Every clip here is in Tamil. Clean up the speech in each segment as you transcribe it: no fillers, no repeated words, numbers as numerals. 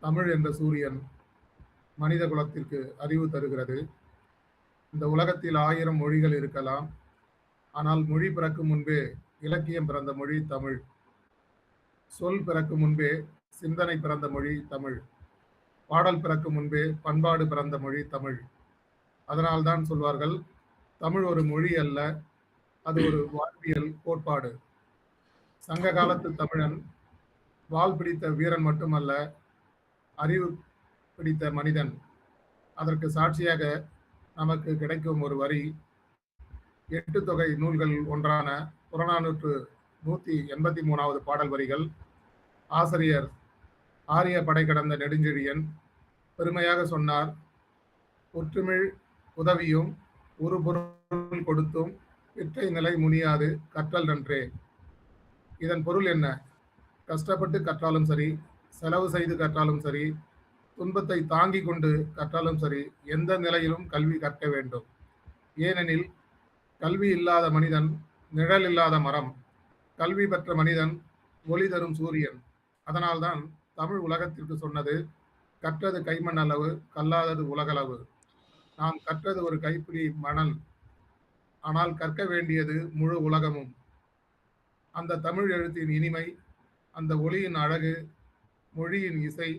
தமிழ் என்ற சூரியன் மனித குலத்திற்கு அறிவு தருகிறது. இந்த உலகத்தில் 1000 மொழிகள் இருக்கலாம். ஆனால் மொழி பிறக்கும் முன்பே இலக்கியம் பிறந்த மொழி தமிழ். சொல் பிறக்கும் முன்பே சிந்தனை பிறந்த மொழி தமிழ். பாடல் பிறக்கும் முன்பே பண்பாடு பிறந்த மொழி தமிழ். அதனால்தான் சொல்வார்கள், தமிழ் ஒரு மொழி அல்ல, அது ஒரு வாழ்வியல் கோட்பாடு. சங்க காலத்து தமிழன் வாள் பிடித்த வீரன் மட்டுமல்ல, அறிவு பிடித்த மனிதன். அதற்கு சாட்சியாக நமக்கு கிடைக்கும் ஒரு வரி, 8 தொகை நூல்கள் ஒன்றான புறநானூற்று 183வது பாடல் வரிகள். ஆசிரியர் ஆரிய படை கடந்த நெடுஞ்செழியன் பெருமையாக சொன்னார், ஒற்றுமிழ் உதவியும் ஒரு பொருள் கொடுத்தும் இற்றை நிலை முனியாது கற்றல் நன்றே. இதன் பொருள் என்ன? கஷ்டப்பட்டு கற்றாலும் சரி, செலவு செய்து கற்றாலும் சரி, துன்பத்தை தாங்கிக் கொண்டு கற்றாலும் சரி, எந்த நிலையிலும் கல்வி கற்க வேண்டும். ஏனெனில் கல்வி இல்லாத மனிதன் நிழல் இல்லாத மரம், கல்வி பெற்ற மனிதன் ஒளி தரும் சூரியன். அதனால்தான் தமிழ் உலகத்திற்கு சொன்னது, கற்றது கைமண் அளவு, கல்லாதது உலகளவு. நாம் கற்றது ஒரு கைப்பிடி மணல், ஆனால் கற்க வேண்டியது முழு உலகமும். அந்த தமிழ் எழுத்தின் இனிமை, அந்த ஒளியின் அழகு, மொழியின் இசை,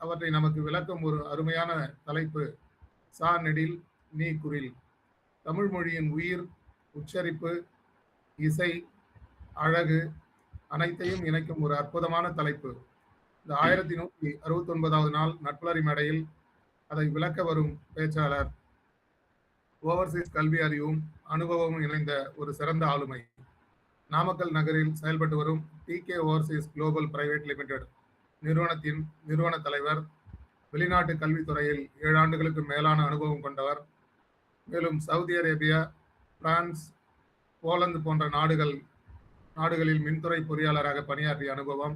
அவற்றை நமக்கு விளக்கும் ஒரு அருமையான தலைப்பு, சா நெடில் நீ குரில். தமிழ் மொழியின் உயிர், உச்சரிப்பு, இசை, அழகு அனைத்தையும் இணைக்கும் ஒரு அற்புதமான தலைப்பு. இந்த 1169வது நாள் நட்புலரி மேடையில் அதை விளக்க வரும் பேச்சாளர் ஓவர்சீஸ் கல்வி அறிவும் அனுபவமும் இணைந்த ஒரு சிறந்த ஆளுமை. நாமக்கல் நகரில் செயல்பட்டு வரும் TK overseas global private limited நிறுவனத்தின் நிறுவன தலைவர். வெளிநாட்டு கல்வித்துறையில் 7 ஆண்டுகளுக்கு மேலான அனுபவம் கொண்டவர். மேலும் சவுதி அரேபியா, பிரான்ஸ், போலந்து போன்ற நாடுகளில் மின்துறை பொறியாளராக பணியாற்றிய அனுபவம்.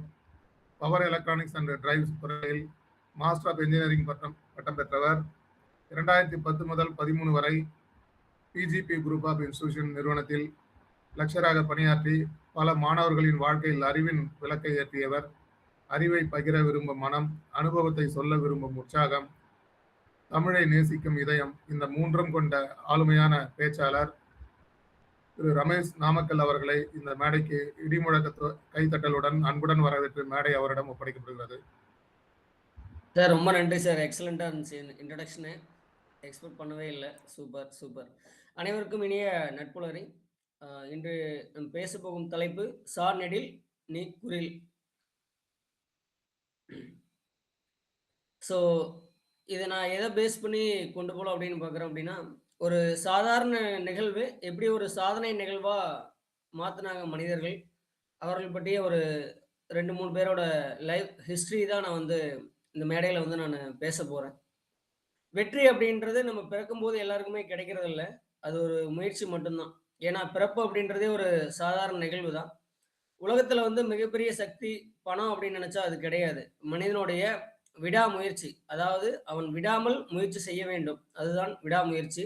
பவர் எலக்ட்ரானிக்ஸ் அண்ட் டிரைவ்ஸ் துறையில் மாஸ்டர் ஆஃப் இன்ஜினியரிங் பட்டம் பெற்றவர். 2010 முதல் 13 வரை பிஜிபி குரூப் ஆஃப் இன்ஸ்டிடியூஷன் நிறுவனத்தில் லெக்சராக பணியாற்றி பல மாணவர்களின் வாழ்க்கையில் அறிவின் விளக்கை ஏற்றியவர். அறிவை பகிர விரும்பும் மனம், அனுபவத்தை சொல்ல விரும்பும் உற்சாகம், தமிழை நேசிக்கும் இதயம், இந்த மூன்றும் கொண்ட ஆளுமையான பேச்சாளர் திரு ரமேஷ் நாமக்கல் அவர்களை இந்த மேடைக்கு இடிமுழக்க கைத்தட்டலுடன் அன்புடன் வரவேற்று மேடை அவரிடம் ஒப்படைக்கப்படுகிறது. சார், ரொம்ப நன்றி சார். எக்ஸலண்டா இருந்துச்சு இன்ட்ரடக்ஷனு. எக்ஸ்பெக்ட் பண்ணவே இல்லை. Super super. அனைவருக்கும் இனிய நட்புலரி. இன்று பேச போகும் தலைப்பு சா நெடில் நீ குரில். ஸோ இதை நான் எதை பேஸ் பண்ணி கொண்டு போகலாம் அப்படின்னு பார்க்குறேன் அப்படின்னா, ஒரு சாதாரண நிகழ்வு எப்படி ஒரு சாதனை நிகழ்வாக மாற்றினாங்க மனிதர்கள், அவர்கள் பற்றிய ஒரு 2-3 பேரோட லைஃப் ஹிஸ்ட்ரி தான் நான் வந்து இந்த மேடையில் வந்து நான் பேச போகிறேன். வெற்றி அப்படின்றது நம்ம பிறக்கும்போது எல்லாருக்குமே கிடைக்கிறது இல்லை, அது ஒரு முயற்சி மட்டும்தான். ஏன்னா பிறப்பு அப்படின்றதே ஒரு சாதாரண நிகழ்வு தான். உலகத்தில் வந்து மிகப்பெரிய சக்தி பணம் அப்படின்னு நினச்சா அது கிடையாது. மனிதனுடைய விடாமுயற்சி, அதாவது அவன் விடாமல் முயற்சி செய்ய வேண்டும், அதுதான் விடாமுயற்சி.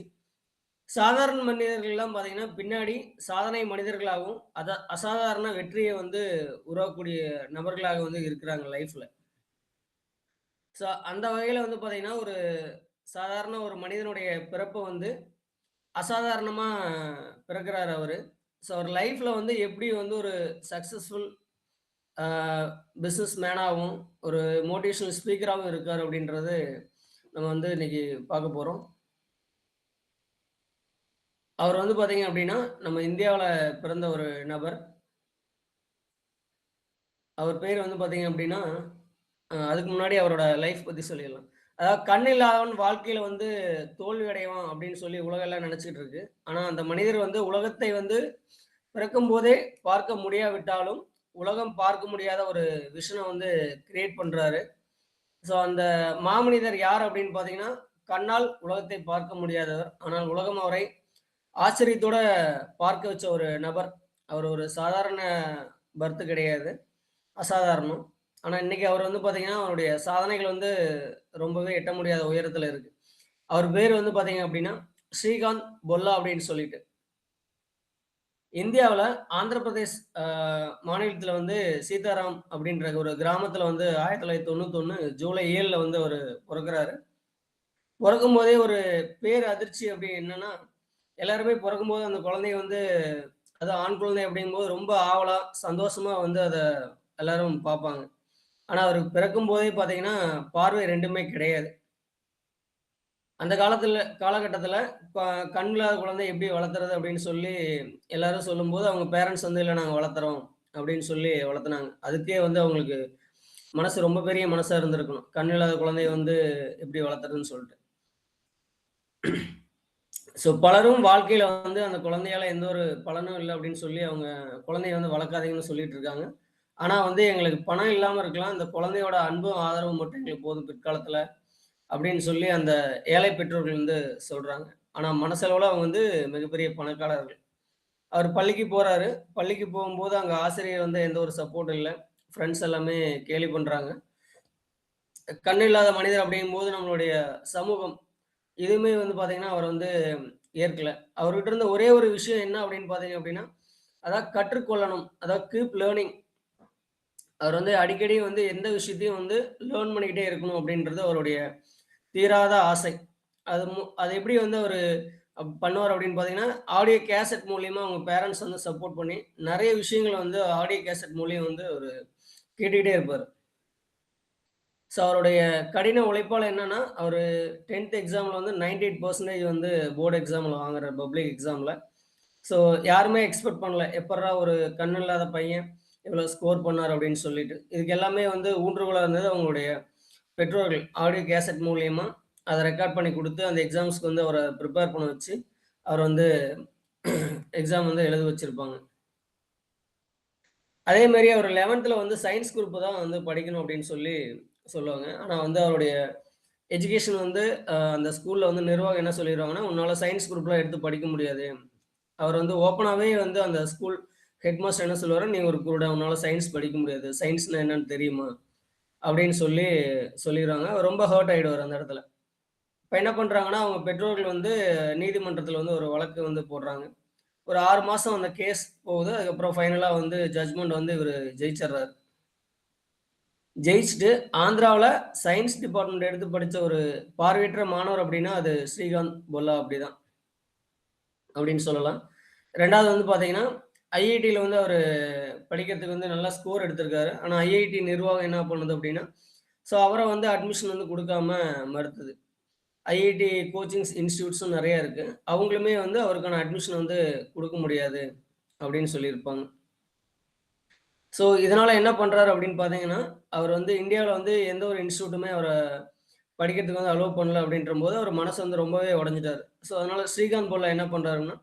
சாதாரண மனிதர்கள்லாம் பார்த்தீங்கன்னா பின்னாடி சாதனை மனிதர்களாகவும் அசாதாரண வெற்றியை வந்து உருவாக்கக்கூடிய நபர்களாக வந்து இருக்கிறாங்க லைஃப்ல. ஸோ அந்த வகையில் வந்து பார்த்தீங்கன்னா ஒரு சாதாரண ஒரு மனிதனுடைய பிறப்பை வந்து அசாதாரணமாக பிறக்கிறார் அவர். ஸோ அவர் லைஃப்பில் வந்து எப்படி வந்து ஒரு சக்ஸஸ்ஃபுல் பிஸ்னஸ் மேனாகவும் ஒரு மோட்டிவேஷனல் ஸ்பீக்கராகவும் இருக்கார் அப்படின்றது நம்ம வந்து இன்னைக்கு பார்க்க போகிறோம். அவர் வந்து பார்த்தீங்க அப்படின்னா நம்ம இந்தியாவில் பிறந்த ஒரு நபர். அவர் பேர் வந்து பார்த்தீங்க அப்படின்னா, அதுக்கு முன்னாடி அவரோட லைஃப் பற்றி சொல்லிடலாம். அதாவது கண்ணில்லாதவன் வாழ்க்கையில் வந்து தோல்வி அடைவான் அப்படின்னு சொல்லி உலகெல்லாம் நினச்சிக்கிட்டு இருக்கு. ஆனால் அந்த மனிதர் வந்து உலகத்தை வந்து பிறக்கும் போதே பார்க்க முடியாவிட்டாலும் உலகம் பார்க்க முடியாத ஒரு விஷனை வந்து கிரியேட் பண்ணுறாரு. ஸோ அந்த மாமனிதர் யார் அப்படின்னு பார்த்தீங்கன்னா, கண்ணால் உலகத்தை பார்க்க முடியாதவர், ஆனால் உலகம் அவரை ஆச்சரியத்தோட பார்க்க வச்ச ஒரு நபர். அவர் ஒரு சாதாரண பர்த் கிடையாது, அசாதாரணம். ஆனால் இன்னைக்கு அவர் வந்து பார்த்தீங்கன்னா அவருடைய சாதனைகள் வந்து ரொம்பவே எட்ட முடியாத உயரத்தில் இருக்கு. அவர் பேர் வந்து பார்த்தீங்க அப்படின்னா ஸ்ரீகாந்த் பொல்லா அப்படின்னு சொல்லிட்டு. இந்தியாவுல ஆந்திர பிரதேஷ் மாநிலத்தில வந்து சீதாராம் அப்படின்ற ஒரு கிராமத்தில வந்து 1991 ஜூலை 7ல வந்து அவரு பொறக்குறாரு. பொறக்கும்போதே ஒரு பேர் அதிர்ச்சி அப்படி என்னன்னா, எல்லாருமே பொறக்கும்போது அந்த குழந்தைய வந்து அதுவும் ஆண் குழந்தை அப்படிங்கும்போது ரொம்ப ஆவலா, சந்தோஷமா வந்து அத எல்லாரும் பார்ப்பாங்க. ஆனா அவருக்கு பிறக்கும்போதே பார்த்தீங்கன்னா, பார்வை 2மே கிடையாது. அந்த காலகட்டத்தில ப கண் இல்லாத குழந்தைய எப்படி வளர்த்துறது அப்படின்னு சொல்லி எல்லாரும் சொல்லும்போது, அவங்க பேரன்ட்ஸ் வந்து "இல்ல நாங்க வளர்த்துறோம்" அப்படின்னு சொல்லி வளர்த்துனாங்க. அதுக்கே வந்து அவங்களுக்கு மனசு ரொம்ப பெரிய மனசா இருந்திருக்கணும். கண் இல்லாத குழந்தைய வந்து எப்படி வளர்த்துறதுன்னு சொல்ட்டு. ஸோ பலரும் வாழ்க்கையில வந்து அந்த குழந்தையால எந்த ஒரு பலனும் இல்ல அப்படின்னு சொல்லி அவங்க குழந்தைய வந்து வளர்க்காதீங்கன்னு சொல்லிட்டு இருக்காங்க. ஆனா வந்து எங்களுக்கு பணம் இல்லாம இருக்கலாம். இந்த குழந்தையோட அன்பும், ஆதரவும் மட்டும் எங்களுக்கு போதும் பிற்காலத்துல அப்படின்னு சொல்லி அந்த ஏழை பெற்றோர்கள் வந்து சொல்றாங்க. ஆனா மனசளவுல அவங்க வந்து மிகப்பெரிய பணக்காரர்கள். அவர் பள்ளிக்கு போறாரு. பள்ளிக்கு போகும்போது அங்க ஆசிரியர் வந்து எந்த ஒரு சப்போர்ட் இல்ல. ஃப்ரெண்ட்ஸ் எல்லாமே கேலி பண்றாங்க. கண் இல்லாத மனிதர் அப்படிங்கும்போது நம்மளுடைய சமூகம் எதுவுமே வந்து பார்த்தீங்கன்னா, அவர் வந்து ஏற்கல. அவர்கிட்ட இருந்த ஒரே ஒரு விஷயம் என்ன அப்படின்னு பார்த்தீங்க அப்படின்னா, அதாவது கற்றுக்கொள்ளணும். அதாவது கீப் லேர்னிங். அவர் வந்து அடிக்கடி வந்து எந்த விஷயத்தையும் வந்து லேர்ன் பண்ணிக்கிட்டே இருக்கணும் அப்படின்றது அவருடைய தீராத ஆசை. அது எப்படி வந்து அவரு பண்ணுவார் அப்படின்னு பார்த்தீங்கன்னா, ஆடியோ கேசெட் மூலியமா அவங்க பேரன்ட்ஸ் வந்து சப்போர்ட் பண்ணி, நெறைய விஷயங்கள வந்து ஆடியோ கேசெட் மூலியம் வந்து அவரு கேட்டுக்கிட்டே இருப்பாரு. ஸோ அவருடைய கடின உழைப்பால என்னன்னா, அவரு 10த் எக்ஸாம்ல வந்து 98% வந்து போர்ட் எக்ஸாம்ல வாங்குறாரு. பப்ளிக் எக்ஸாம்ல. ஸோ யாருமே எக்ஸ்பெக்ட் பண்ணல. எப்புட்றா ஒரு கண் இல்லாத பையன் இவ்வளோ ஸ்கோர் பண்ணாரு அப்படின்னு சொல்லிட்டு. இதுக்கு எல்லாமே வந்து ஊன்றுகோலா இருந்தது அவங்களுடைய பெற்றோர்கள். ஆடியோ கேசெட் மூலியமா அத ரெக்கார்ட் பண்ணி குடுத்து, அந்த எக்ஸாம்ஸ்க்கு வந்து அவர பிரிப்பேர் பண்ண வச்சு, அவர் வந்து எக்ஸாம் வந்து எழுத வச்சிருப்பாங்க. அதே மாரி அவர் 11த்ல வந்து சயன்ஸ் குரூப் தான் வந்து படிக்கணும் அப்படின்னு சொல்லி சொல்லுவாங்க. ஆனா வந்து அவருடைய எஜுகேஷன் வந்து அந்த ஸ்கூல்ல வந்து நிர்வாகம் என்ன சொல்லிருவாங்கன்னா, "உன்னால சயன்ஸ் குரூப்லாம் எடுத்து படிக்க முடியாது." அவர் வந்து ஓப்பனாவே வந்து அந்த ஸ்கூல் ஹெட் மாஸ்டர் என்ன சொல்லுவாரு, "நீ ஒரு குருடா, உன்னால சயன்ஸ் படிக்க முடியாது. சயன்ஸ்னா என்னன்னு தெரியுமா?" அப்படின்னு சொல்லி சொல்லிருவாங்க. அவர் ரொம்ப ஹர்ட் ஆயிடுவாரு அந்த இடத்துல. இப்ப என்ன பண்றாங்கன்னா, அவங்க பெற்றோர்கள் வந்து நீதிமன்றத்தில வந்து ஒரு வழக்கு வந்து போடுறாங்க. ஒரு 6 மாசம் அந்த கேஸ் போகுது. அதுக்கப்புறம் ஃபைனலா வந்து ஜட்ஜ்மெண்ட் வந்து இவரு ஜெயிச்சர்றாரு. ஜெயிச்சுட்டு ஆந்திராவுல சயன்ஸ் டிபார்ட்மெண்ட் எடுத்து படிச்ச ஒரு பார்வையற்ற மாணவர் அப்படின்னா, அது ஸ்ரீகாந்த் பொல்லா அப்படிதான் அப்படின்னு சொல்லலாம். 2வது வந்து பார்த்தீங்கன்னா, ஐஐடில வந்து அவரு படிக்கிறதுக்கு வந்து நல்லா ஸ்கோர் எடுத்திருக்காரு. ஆனா ஐஐடி நிர்வாகம் என்ன பண்ணுது அப்படின்னா, ஸோ அவர வந்து அட்மிஷன் வந்து குடுக்காம மறுத்தது. ஐஐடி கோச்சிங்ஸ் இன்ஸ்டிடியூட்ஸும் நெறைய இருக்கு. அவங்களுமே வந்து அவருக்கான அட்மிஷன் வந்து குடுக்க முடியாது அப்படின்னு சொல்லியிருப்பாங்க. ஸோ இதனால என்ன பண்றாரு அப்படின்னு பார்த்தீங்கன்னா, அவர் வந்து இந்தியாவுல வந்து எந்த ஒரு இன்ஸ்டிடியூட்டுமே அவர படிக்கிறதுக்கு வந்து அலோவ் பண்ணல அப்படின்றபோது, அவர் மனசு வந்து ரொம்பவே உடைஞ்சுட்டாரு. ஸோ அதனால ஸ்ரீகாந்த் போல என்ன பண்றாருன்னா,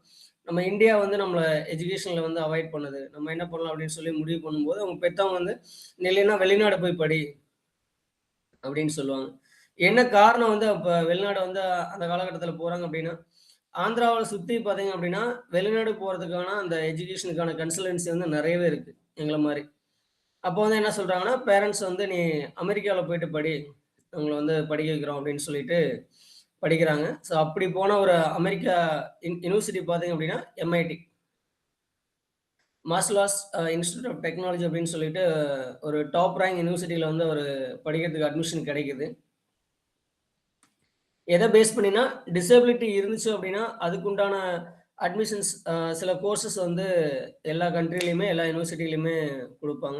நம்ம இந்தியா வந்து நம்மள எஜுகேஷன்ல வந்து அவாய்ட் பண்ணுது. நம்ம என்ன பண்ணலாம் அப்படின்னு சொல்லி முடிவு பண்ணும்போது, அவங்க பெத்தவங்க வந்து, "நீ இல்லைன்னா வெளிநாடு போய் படி" அப்படின்னு சொல்லுவாங்க. என்ன காரணம் வந்து அப்ப வெளிநாடு வந்து அந்த காலகட்டத்தில போறாங்க அப்படின்னா, ஆந்திராவ சுத்தி பார்த்தீங்க அப்படின்னா, வெளிநாடு போறதுக்கான அந்த எஜுகேஷனுக்கான கன்சல்டன்சி வந்து நெறையவே இருக்கு. எங்கள மாரி. அப்போ வந்து என்ன சொல்றாங்கன்னா, பேரன்ட்ஸ் வந்து "நீ அமெரிக்கால போயிட்டு படி. உங்கள வந்து படிக்க வைக்கிறோம்" அப்படின்னு சொல்லிட்டு படிக்கிறாங்க. ஸோ அப்படி போன ஒரு அமெரிக்கா யுனிவர்சிட்டி பார்த்தீங்க அப்படின்னா, MIT. Marshall institute of technology அப்படின்னு சொல்லிட்டு ஒரு டாப் ரேங்க் யுனிவர்சிட்டில வந்து அவரு படிக்கிறதுக்கு அட்மிஷன் கிடைக்குது. எத பேஸ் பண்ணினா, டிசபிலிட்டி இருந்துச்சு அப்படின்னா, அதுக்குண்டான அட்மிஷன்ஸ் சில கோர்சஸ் வந்து எல்லா கண்ட்ரிலயுமே, எல்லா யுனிவர்சிட்டிலயுமே குடுப்பாங்க.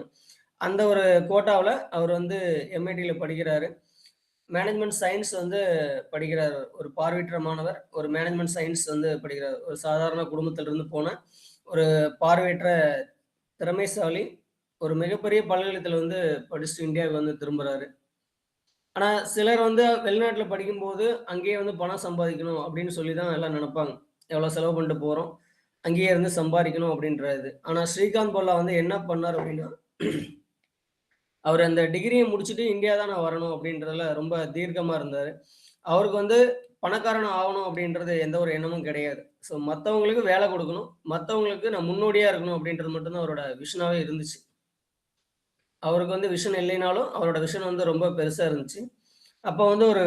அந்த ஒரு கோட்டாவுல அவர் வந்து எம்ஐடில படிக்கிறாரு. மேனேஜ்மென்ட் சயன்ஸ் வந்து படிக்கிறாரு. ஒரு பார்வையற்ற மாணவர். ஒரு மேனேஜ்மென்ட் சயன்ஸ் வந்து படிக்கிறாரு. ஒரு சாதாரண குடும்பத்திலிருந்து போன ஒரு பார்வையற்ற திறமைசாலி. ஒரு மிகப்பெரிய பல்கலைக்கழகத்துல வந்து படிச்சுட்டு இந்தியாவுக்கு வந்து திரும்புறாரு. ஆனா சிலர் வந்து வெளிநாட்டுல படிக்கும்போது, அங்கேயே வந்து பணம் சம்பாதிக்கணும் அப்படின்னு சொல்லி தான் எல்லாம் நெனப்பாங்க. எவ்வளோ செலவு பண்ணிட்டு போறோம். அங்கேயே இருந்து சம்பாரிக்கணும் அப்படின்ற இது. ஆனா ஸ்ரீகாந்த் பொல்லா வந்து என்ன பண்ணாரு அப்படின்னா, அவரு அந்த டிகிரிய முடிச்சுட்டு இந்தியா தான் நான் வரணும் அப்படின்றதுல ரொம்ப தீர்க்கமா இருந்தாரு. அவருக்கு வந்து பணக்காரன் ஆவணும் அப்படின்றது எந்த ஒரு எண்ணமும் கிடையாது. ஸோ மத்தவங்களுக்கு வேலை குடுக்கணும். மத்தவங்களுக்கு நான் முன்னோடியா இருக்கணும் அப்படின்றது மட்டும் தான் அவரோட விஷனாவே இருந்துச்சு. அவருக்கு வந்து விஷன் இல்லைனாலும், அவரோட விஷன் வந்து ரொம்ப பெருசா இருந்துச்சு. அப்ப வந்து ஒரு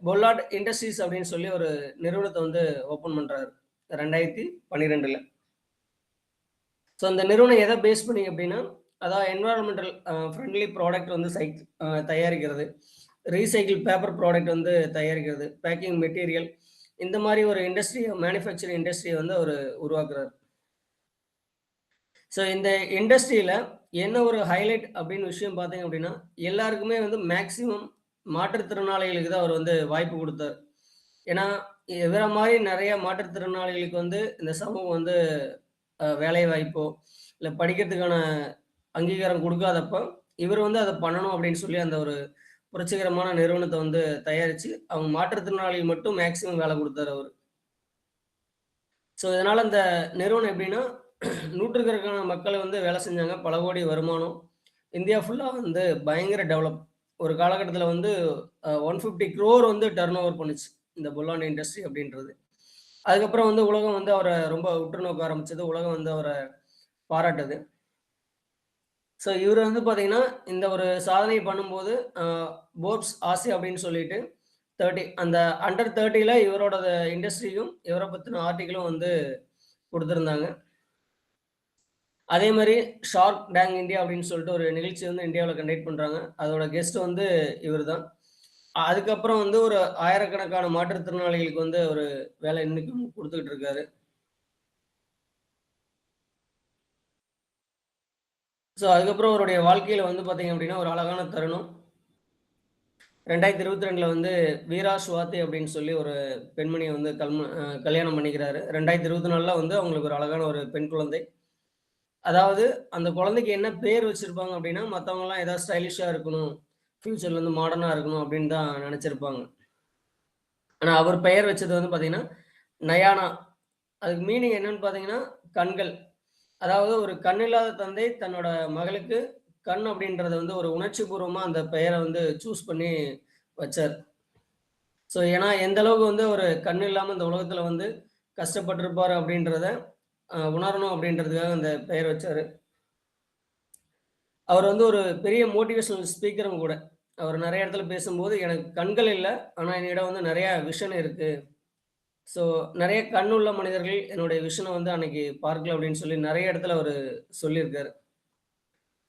பொல்லார்ட் இண்டஸ்ட்ரீஸ் அப்படின்னு சொல்லி ஒரு நிறுவனத்த வந்து ஓப்பன் பண்றாரு. 2012ல. ஸோ அந்த நிறுவனம் எத பேஸ் பண்ணி அப்டின்னா, அதான் என்வைரன்மென்டல் ஃப்ரெண்ட்லி ப்ராடக்ட் வந்து தயாரிக்கிறது. ரீசைக்கிள் பேப்பர் ப்ராடக்ட் வந்து தயாரிக்கிறது. பேக்கிங் மெட்டீரியல் இந்த மாரி ஒரு மேனுஃபேக்சரிங் இண்டஸ்ட்ரிய வந்து அவரு உருவாக்குறாரு. ஸோ இந்த இண்டஸ்ட்ரியில என்ன ஒரு ஹைலைட் அப்படின்னு விஷயம் பார்த்தீங்க அப்படின்னா, எல்லாருக்குமே வந்து மேக்ஸிமம் மாற்றுத்திறனாளிகளுக்கு தான் அவர் வந்து வாய்ப்பு குடுத்தாரு. ஏன்னா, இவர மாரி நெறைய மாற்றுத்திறனாளிகளுக்கு வந்து இந்த சமூகம் வந்து வேலை வாய்ப்போ, இல்ல படிக்கிறதுக்கான அங்கீகாரம் குடுக்காதப்ப, இவர் வந்து அத பண்ணணும் அப்படின்னு சொல்லி அந்த ஒரு புரட்சிகரமான நிறுவனத்த வந்து தயாரிச்சு, அவங்க மாற்றுத்திறனாளிகள் மட்டும் மேக்ஸிமம் வேல குடுத்தாரு அவரு. ஸோ, இதனால இந்த நிறுவனம் எப்படின்னா, நூற்றுக்கணக்கான மக்கள் வந்து வேலை செஞ்சாங்க. பல கோடி வருமானம். இந்தியா ஃபுல்லா வந்து பயங்கர டெவலப். ஒரு காலகட்டத்தில வந்து 150 crore வந்து டர்ன் ஓவர் பண்ணுச்சு. இந்த புல்லாண்ட் இண்டஸ்ட்ரி அப்படின்றது. அதுக்கப்புறம் வந்து உலகம் வந்து அவர ரொம்ப உற்று நோக்க ஆரம்பிச்சது. உலகம் வந்து அவர பாராட்டுது. ஸோ இவரு வந்து பார்த்தீங்கன்னா, இந்த ஒரு சாதனை பண்ணும்போது, போர்ப்ஸ் ஆசியா அப்படின்னு சொல்லிட்டு 30 அந்த அண்டர் 30ல இவரோட இண்டஸ்ட்ரியும், இவர பத்தின ஆர்டிக்கிளும் வந்து குடுத்திருந்தாங்க. அதே மாரி ஷார்க் டேங்க் இந்தியா அப்படின்னு சொல்லிட்டு ஒரு நிகழ்ச்சி வந்து இந்தியாவுல கண்டக்ட் பண்றாங்க. அதோட கெஸ்ட் வந்து இவரு தான். அதுக்கப்புறம் வந்து ஒரு ஆயிரக்கணக்கான மாற்றுத்திறனாளிகளுக்கு வந்து அவரு வேலை இன்னைக்கும் குடுத்துக்கிட்டு இருக்காரு. ஸோ அதுக்கப்புறம் அவருடைய வாழ்க்கையில வந்து பார்த்தீங்க அப்படின்னா, ஒரு அழகான தருணம். 2022ல வந்து வீரா சுவாதி அப்படின்னு சொல்லி ஒரு பெண்மணிய வந்து கல்யாணம் பண்ணிக்கிறாரு. 2024ல வந்து அவங்களுக்கு ஒரு அழகான ஒரு பெண் குழந்தை. அதாவது அந்த குழந்தைக்கு என்ன பேர் வச்சிருப்பாங்க அப்படின்னா, மத்தவங்கலாம் ஏதாவது ஸ்டைலிஷா இருக்கணும். ஃபியூச்சர்ல வந்து மாடர்னா இருக்கணும் அப்படின்னு தான் நெனச்சிருப்பாங்க. ஆனா அவர் பெயர் வச்சது வந்து பார்த்தீங்கன்னா, நயானா. அதுக்கு மீனிங் என்னன்னு பார்த்தீங்கன்னா, கண்கள். அதாவது ஒரு கண் இல்லாத தந்தை தன்னோட மகளுக்கு கண் அப்படின்றத வந்து ஒரு உணர்ச்சிபூர்வமா அந்த பெயர வந்து சூஸ் பண்ணி வச்சார். ஸோ ஏன்னா எந்த அளவுக்கு வந்து ஒரு கண் இல்லாம இந்த உலகத்துல வந்து கஷ்டப்பட்டுருப்பாரு அப்படின்றத உணரணும் அப்படின்றதுக்காக அந்த பெயர் வச்சாரு. அவர் வந்து ஒரு பெரிய மோட்டிவேஷனல் ஸ்பீக்கரும் கூட. அவர் நெறைய இடத்துல பேசும்போது, "எனக்கு கண்கள் இல்ல. ஆனா என்னிடம் வந்து நெறைய விஷன் இருக்கு. ஸோ நெறைய கண் உள்ள மனிதர்கள் என்னுடைய விஷன வந்து அன்னைக்கு பார்க்கல" அப்படின்னு சொல்லி நெறைய இடத்துல அவரு சொல்லியிருக்காரு.